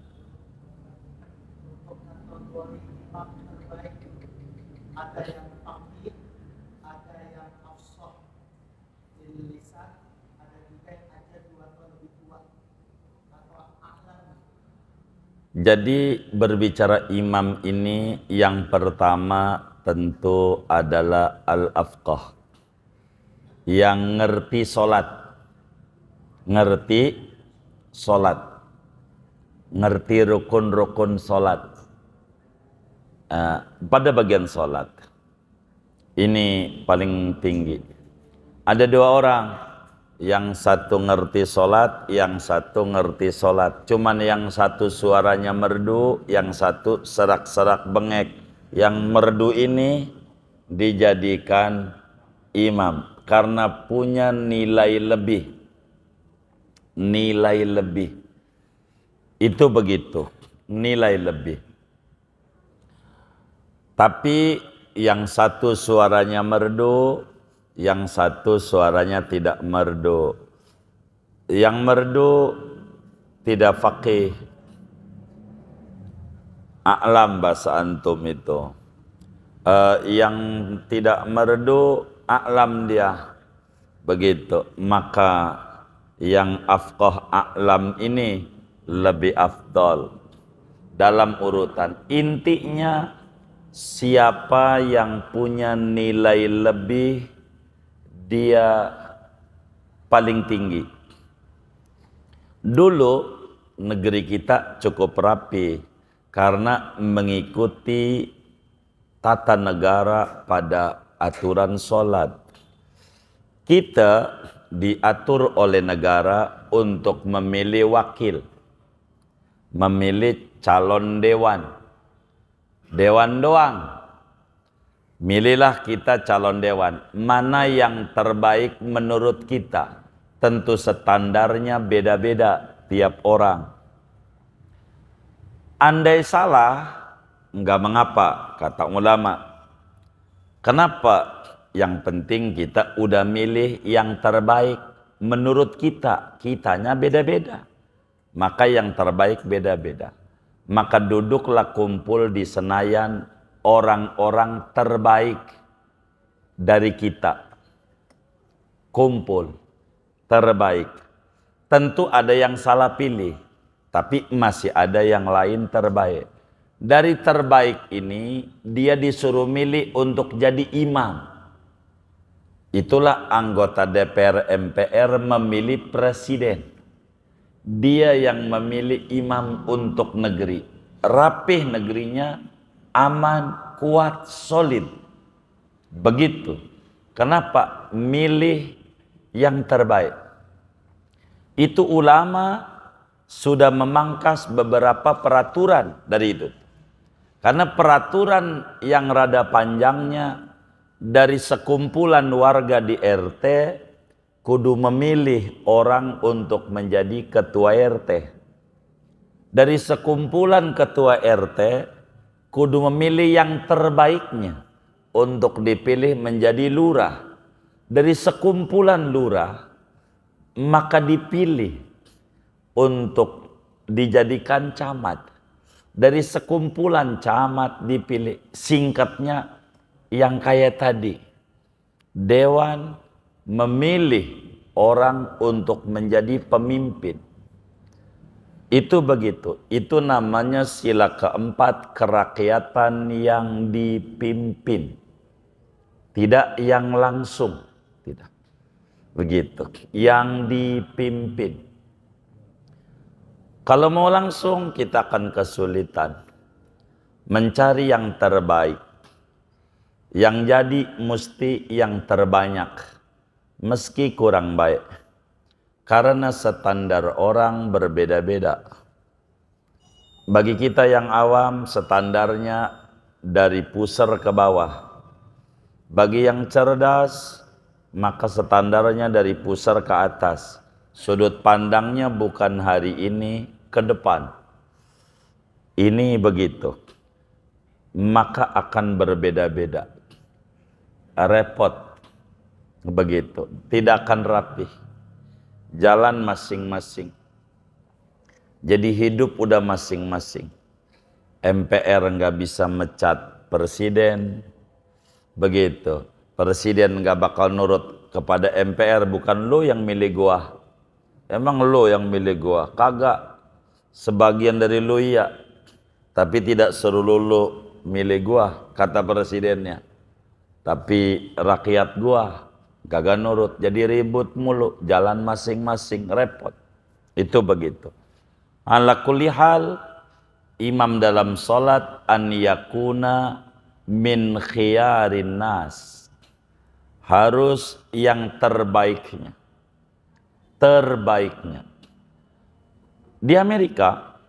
Speaker 2: Ada yang fakih, ada yang afsah lisan, ada juga yang aja 2 tahun lebih tua atau aklan.
Speaker 1: Jadi berbicara imam ini yang pertama tentu adalah al-afqah, yang ngerti sholat, ngerti rukun-rukun sholat. Pada bagian sholat ini paling tinggi. Ada 2 orang, yang satu ngerti sholat, yang satu ngerti sholat. Cuman yang satu suaranya merdu, yang satu serak-serak bengek. Yang merdu ini dijadikan imam karena punya nilai lebih. Nilai lebih itu begitu, nilai lebih. Tapi yang satu suaranya merdu, yang satu suaranya tidak merdu. Yang merdu tidak faqih. A'lam bahasa antum itu. Yang tidak merdu, a'lam dia. Begitu. Maka yang afqah a'lam ini lebih afdal dalam urutan. Intinya siapa yang punya nilai lebih dia paling tinggi. Dulu negeri kita cukup rapi. karena mengikuti tata negara pada aturan sholat. Kita diatur oleh negara untuk memilih wakil, memilih calon dewan. Dewan doang. Milihlah kita calon dewan. Mana yang terbaik menurut kita? Tentu standarnya beda-beda tiap orang. Andai salah, enggak mengapa, kata ulama. Kenapa? Yang penting kita udah milih yang terbaik menurut kita. Kitanya beda-beda. Maka yang terbaik beda-beda. Maka duduklah kumpul di Senayan orang-orang terbaik dari kita. Kumpul terbaik. Tentu ada yang salah pilih, tapi masih ada yang lain terbaik. Dari terbaik ini dia disuruh milih untuk jadi imam. Itulah anggota DPR MPR memilih presiden. Dia yang memilih imam untuk negeri. Rapih negerinya, aman, kuat, solid. Begitu. Kenapa? Milih yang terbaik. Itu ulama sudah memangkas beberapa peraturan dari itu. Karena peraturan yang rada panjangnya, dari sekumpulan warga di RT kudu memilih orang untuk menjadi ketua RT. Dari sekumpulan ketua RT kudu memilih yang terbaiknya untuk dipilih menjadi lurah. Dari sekumpulan lurah maka dipilih untuk dijadikan camat. Dari sekumpulan camat dipilih, singkatnya yang kayak tadi, dewan memilih orang untuk menjadi pemimpin. Itu begitu. Itu namanya sila keempat, kerakyatan yang dipimpin. Tidak yang langsung. Tidak. Begitu. Yang dipimpin. Kalau mau langsung kita akan kesulitan. Mencari yang terbaik. Yang jadi mesti yang terbanyak, meski kurang baik. Karena standar orang berbeda-beda. Bagi kita yang awam, standarnya dari pusar ke bawah. Bagi yang cerdas, maka standarnya dari pusar ke atas. Sudut pandangnya bukan hari ini ke depan. Ini begitu. Maka akan berbeda-beda. Repot begitu, tidak akan rapi, jalan masing-masing. Jadi hidup udah masing-masing. MPR nggak bisa mecat presiden, begitu. Presiden nggak bakal nurut kepada MPR, bukan lo yang milih gua. Emang lo yang milih gua? Kagak. Sebagian dari lo iya, tapi tidak seluruh lo milih gua, kata presidennya. Tapi rakyat gua kagak nurut, jadi ribut mulu, jalan masing-masing, repot. Itu begitu. Ala kulli hal, imam dalam salat an yakuna min khiyarin nas. Harus yang terbaiknya. Terbaiknya. Di Amerika,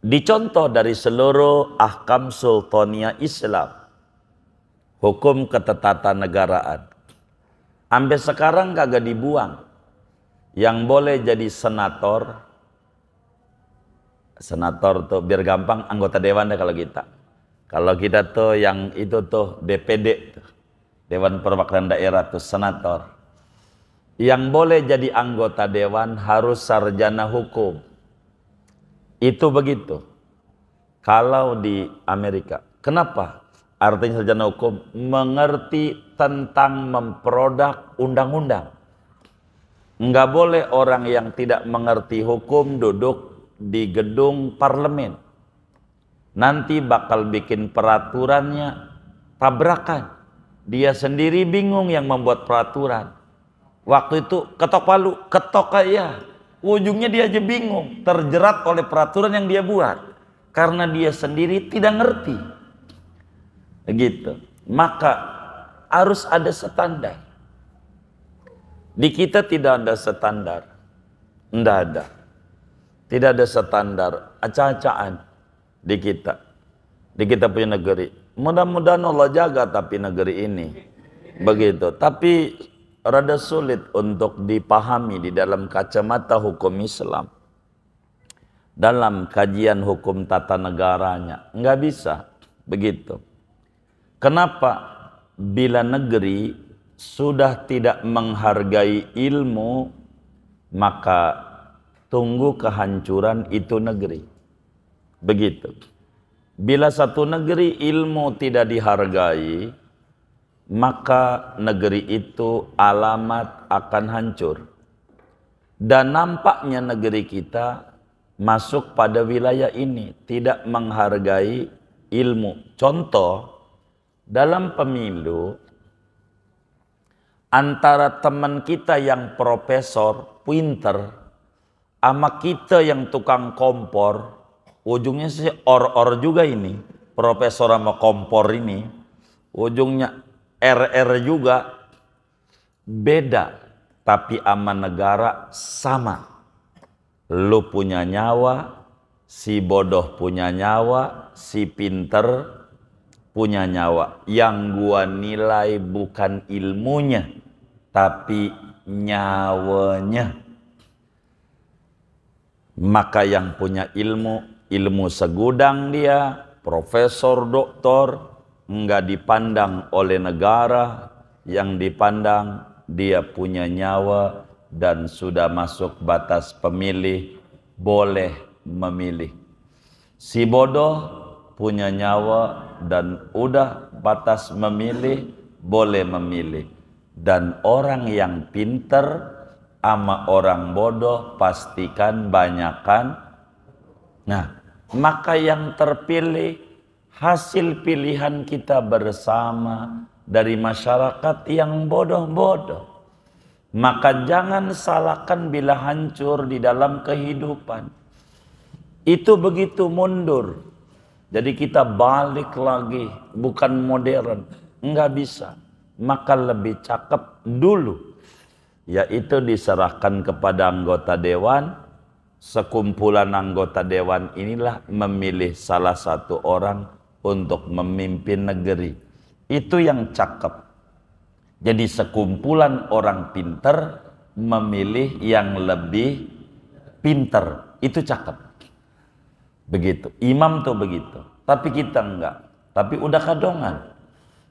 Speaker 1: dicontoh dari seluruh ahkam sultaniyah Islam. Hukum ketatanegaraan. Sampai sekarang kagak dibuang. Yang boleh jadi senator. Senator tuh biar gampang anggota dewan deh kalau kita. Kalau kita tuh yang itu tuh DPD. Dewan Perwakilan Daerah tuh senator. Yang boleh jadi anggota dewan harus sarjana hukum. Itu begitu. Kalau di Amerika. Kenapa? Artinya sarjana hukum mengerti tentang memproduk undang-undang. Enggak boleh orang yang tidak mengerti hukum duduk di gedung parlemen. Nanti bakal bikin peraturannya tabrakan. Dia sendiri bingung yang membuat peraturan. Waktu itu ketok palu, ketok aja. Ujungnya dia aja bingung, terjerat oleh peraturan yang dia buat. karena dia sendiri tidak ngerti. Begitu. Maka harus ada standar. Di kita tidak ada standar. Tidak ada. Tidak ada standar. Acak-acakan di kita. Di kita punya negeri. Mudah-mudahan Allah jaga tapi negeri ini. Begitu. Tapi rada sulit untuk dipahami di dalam kacamata hukum Islam. Dalam kajian hukum tata negaranya. Nggak bisa. Begitu. Kenapa? Bila negeri sudah tidak menghargai ilmu, maka tunggu kehancuran itu negeri. Begitu. Bila satu negeri ilmu tidak dihargai, maka negeri itu alamat akan hancur. Dan nampaknya negeri kita masuk pada wilayah ini, tidak menghargai ilmu. Contoh, dalam pemilu, antara teman kita yang profesor, pinter, sama kita yang tukang kompor, ujungnya sih or juga ini. Profesor sama kompor ini, ujungnya RR juga. Beda, tapi sama negara sama. Lu punya nyawa, si bodoh punya nyawa, si pinter punya nyawa. Yang gua nilai bukan ilmunya, tapi nyawanya. Maka yang punya ilmu segudang dia, profesor, doktor, enggak dipandang oleh negara, yang dipandang dia punya nyawa dan sudah masuk batas pemilih, boleh memilih. Si bodoh punya nyawa dan udah batas memilih, boleh memilih. Dan orang yang pinter sama orang bodoh pastikan banyakan. Nah, maka yang terpilih hasil pilihan kita bersama dari masyarakat yang bodoh-bodoh. Maka jangan salahkan bila hancur di dalam kehidupan. Itu begitu mundur. Jadi kita balik lagi, bukan modern. Enggak bisa. Maka lebih cakep dulu, yaitu diserahkan kepada anggota dewan. Sekumpulan anggota dewan inilah memilih salah satu orang untuk memimpin negeri. Itu yang cakep. Jadi sekumpulan orang pinter memilih yang lebih pinter. Itu cakep. Begitu. Imam tuh begitu. Tapi kita enggak. Tapi udah kadongan.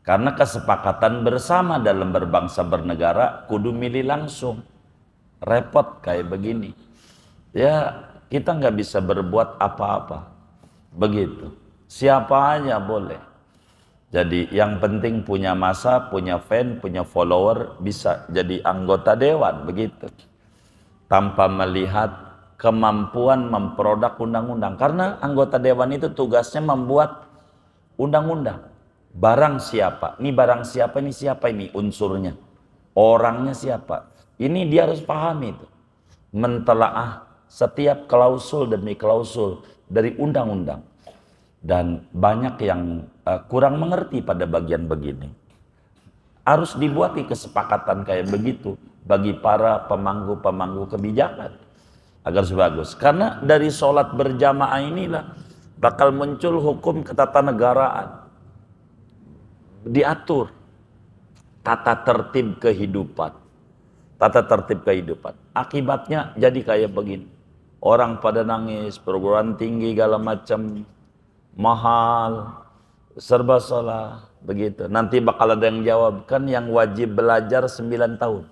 Speaker 1: Karena kesepakatan bersama dalam berbangsa bernegara kudu milih langsung. Repot kayak begini. Ya kita nggak bisa berbuat apa-apa. Begitu. Siapa aja boleh. Jadi yang penting punya massa, punya fan, punya follower, bisa jadi anggota dewan. Begitu. Tanpa melihat kemampuan memproduk undang-undang. Karena anggota dewan itu tugasnya membuat undang-undang. Barang siapa, ini barang siapa, ini siapa ini unsurnya, orangnya siapa, ini dia harus pahami itu, mentelaah setiap klausul demi klausul dari undang-undang. Dan banyak yang kurang mengerti pada bagian begini. Harus dibuati kesepakatan kayak begitu bagi para pemangku-pemangku kebijakan agar sebagus. Karena dari sholat berjamaah inilah bakal muncul hukum ketatanegaraan. Diatur tata tertib kehidupan. Tata tertib kehidupan. Akibatnya jadi kayak begini. Orang pada nangis, perguruan tinggi segala macam mahal, serba salah, begitu. Nanti bakal ada yang jawab, kan yang wajib belajar 9 tahun.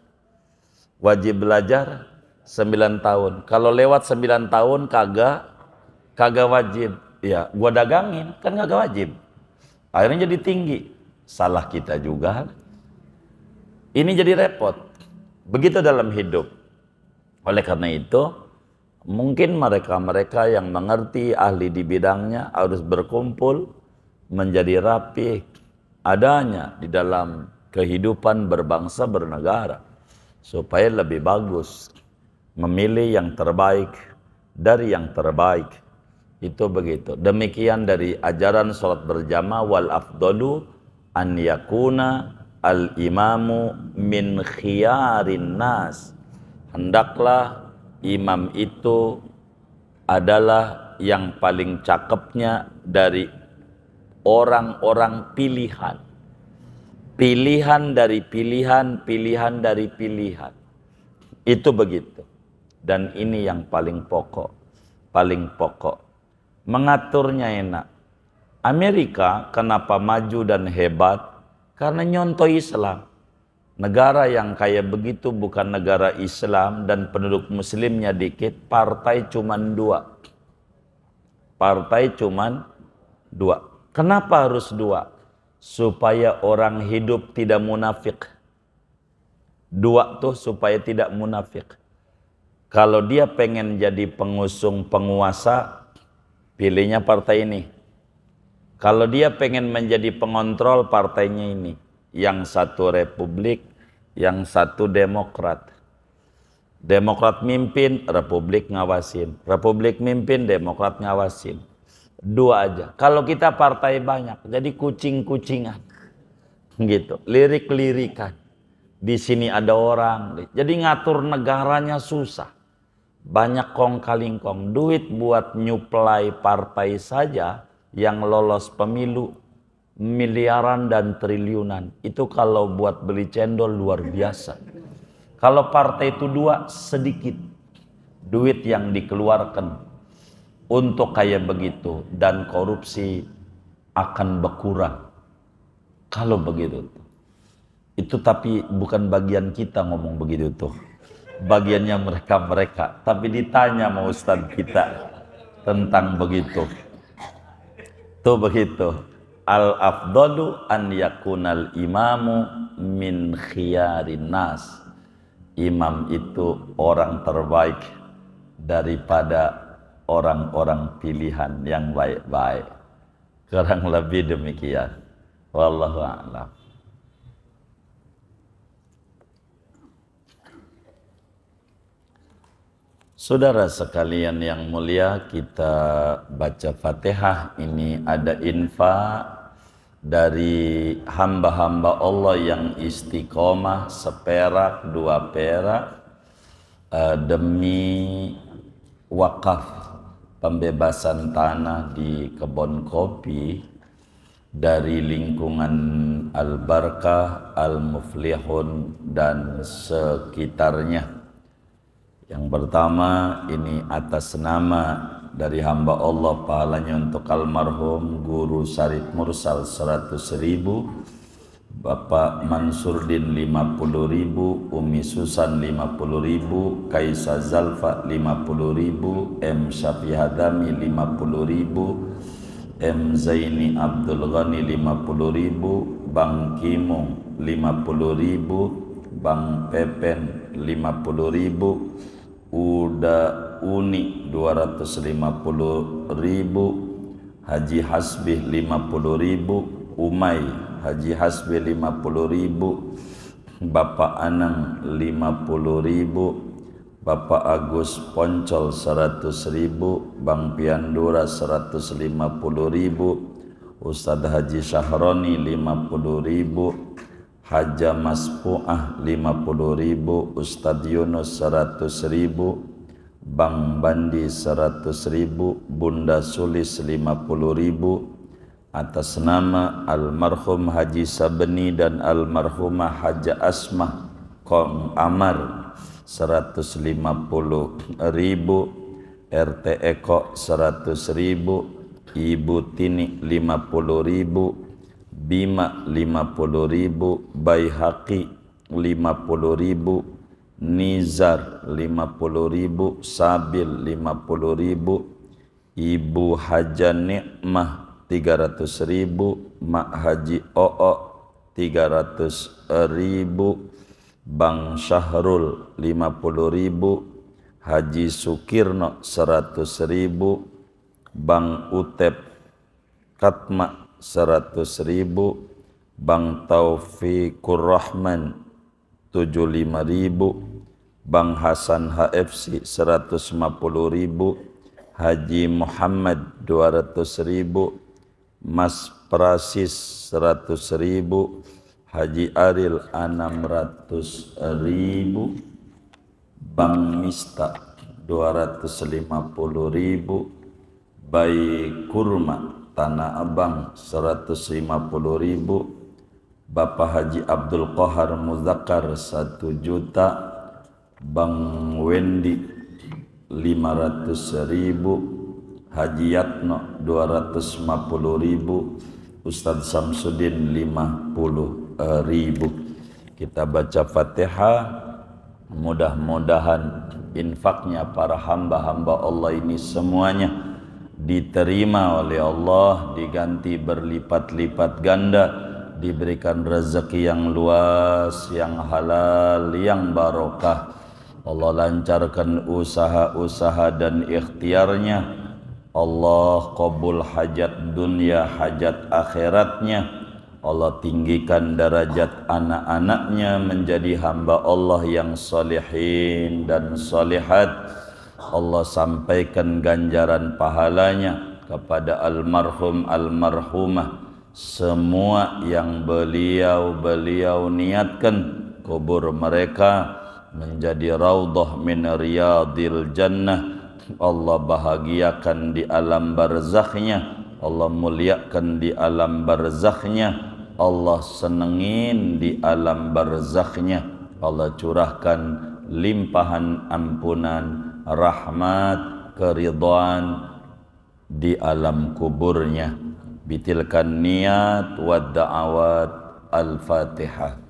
Speaker 1: Wajib belajar 9 tahun. Kalau lewat 9 tahun kagak wajib. Ya, gua dagangin, kan kagak wajib. Akhirnya jadi tinggi. Salah kita juga. Ini jadi repot. Begitu dalam hidup. Oleh karena itu, mungkin mereka-mereka yang mengerti, ahli di bidangnya harus berkumpul menjadi rapi adanya di dalam kehidupan berbangsa bernegara supaya lebih bagus, memilih yang terbaik dari yang terbaik. Itu begitu. Demikian dari ajaran sholat berjamaah. Wal afdalu an yakuna al imamu min khiyarin nas. Hendaklah imam itu adalah yang paling cakepnya dari orang-orang pilihan. Pilihan dari pilihan, pilihan dari pilihan. Itu begitu. Dan ini yang paling pokok. Paling pokok. Mengaturnya enak. Amerika kenapa maju dan hebat? Karena nyontoh Islam. Negara yang kayak begitu bukan negara Islam dan penduduk muslimnya dikit, partai cuman 2. Partai cuman 2. Kenapa harus 2? Supaya orang hidup tidak munafik. 2 tuh supaya tidak munafik. Kalau dia pengen jadi pengusung penguasa, pilihnya partai ini. Kalau dia pengen menjadi pengontrol, partainya ini. Yang satu Republik, yang satu Demokrat. Demokrat mimpin, Republik ngawasin. Republik mimpin, Demokrat ngawasin. 2 aja. Kalau kita partai banyak, jadi kucing-kucingan. Gitu, lirik-lirikan. Di sini ada orang. Jadi ngatur negaranya susah. Banyak kong kalingkong. Duit buat nyuplai partai saja yang lolos pemilu miliaran dan triliunan. Itu kalau buat beli cendol luar biasa. Kalau partai itu 2, sedikit duit yang dikeluarkan untuk kayak begitu, dan korupsi akan berkurang kalau begitu. Itu tapi bukan bagian kita ngomong begitu tuh. Bagiannya mereka. Tapi ditanya sama ustaz kita tentang begitu. Tuh begitu. Al afdalu an yakunal imamu min khiyarin nas. Imam itu orang terbaik daripada orang-orang pilihan yang baik-baik. Kurang lebih demikian. Wallahu a'lam. Saudara sekalian yang mulia, kita baca Fatihah. Ini ada infak dari hamba-hamba Allah yang istiqomah, seperak, 2 perak, demi wakaf pembebasan tanah di kebun kopi dari lingkungan Al-Barkah, Al-Muflihun dan sekitarnya. Yang pertama ini atas nama dari hamba Allah, pahalanya untuk almarhum Guru Syarif Mursal 100.000, Bapak Mansurdin 50.000, Umi Susan 50.000, Kaisa Zalfa 50.000, M Syafi Hadami 50.000, M Zaini Abdul Ghani 50.000, Bang Kimung 50.000, Bang Pepen 50.000, Uda Uni 250.000, Haji Hasbih 50.000, Umay Haji Hasbih 50.000, Bapak Anang 50.000, Bapak Agus Poncol 100.000, Bang Piandura 150.000, Ustadz Haji Syahroni 50.000, Haja Maspu'ah 50.000, Ustadz Yunus 100.000, Bang Bandi 100.000, Bunda Sulis 50.000, atas nama almarhum Haji Sabeni dan almarhumah Haja Asmah Kong Amar 150.000, RT Eko 100.000, Ibu Tini 50.000, Bima 50.000, Baihaqi 50.000, Nizar 50.000, Sabil 50.000, Ibu Haja Nikmah 300.000, Mak Haji Oo 300.000, Bang Syahrul 50.000, Haji Sukirno 100.000, Bang Utep Katma 100.000, Bang Taufikur Rahman 75.000, Bang Hasan HFC 150.000, Haji Muhammad 200.000, Mas Prasis 100.000, Haji Aril 600.000, Bang Mista 250.000, Bayi Kurma Tanah Abang 150.000, Bapak Haji Abdul Qahar Muzakkar 1 juta, Bang Wendy 500.000, Haji Yatno 250.000, Ustadz Samsudin 50.000. Kita baca Fatihah, mudah-mudahan infaknya para hamba-hamba Allah ini semuanya diterima oleh Allah, diganti berlipat-lipat ganda, diberikan rezeki yang luas, yang halal, yang barokah. Allah lancarkan usaha-usaha dan ikhtiarnya. Allah qabul hajat dunia, hajat akhiratnya. Allah tinggikan derajat anak-anaknya menjadi hamba Allah yang salihin dan salihat. Allah sampaikan ganjaran pahalanya kepada almarhum almarhumah, semua yang beliau niatkan kubur mereka menjadi raudhah min riyadil jannah. Allah bahagiakan di alam barzakhnya, Allah muliakan di alam barzakhnya, Allah senengin di alam barzakhnya, Allah curahkan limpahan ampunan, rahmat, keridhaan di alam kuburnya. Bitilkan niat wa da'awat. Al-Fatihah.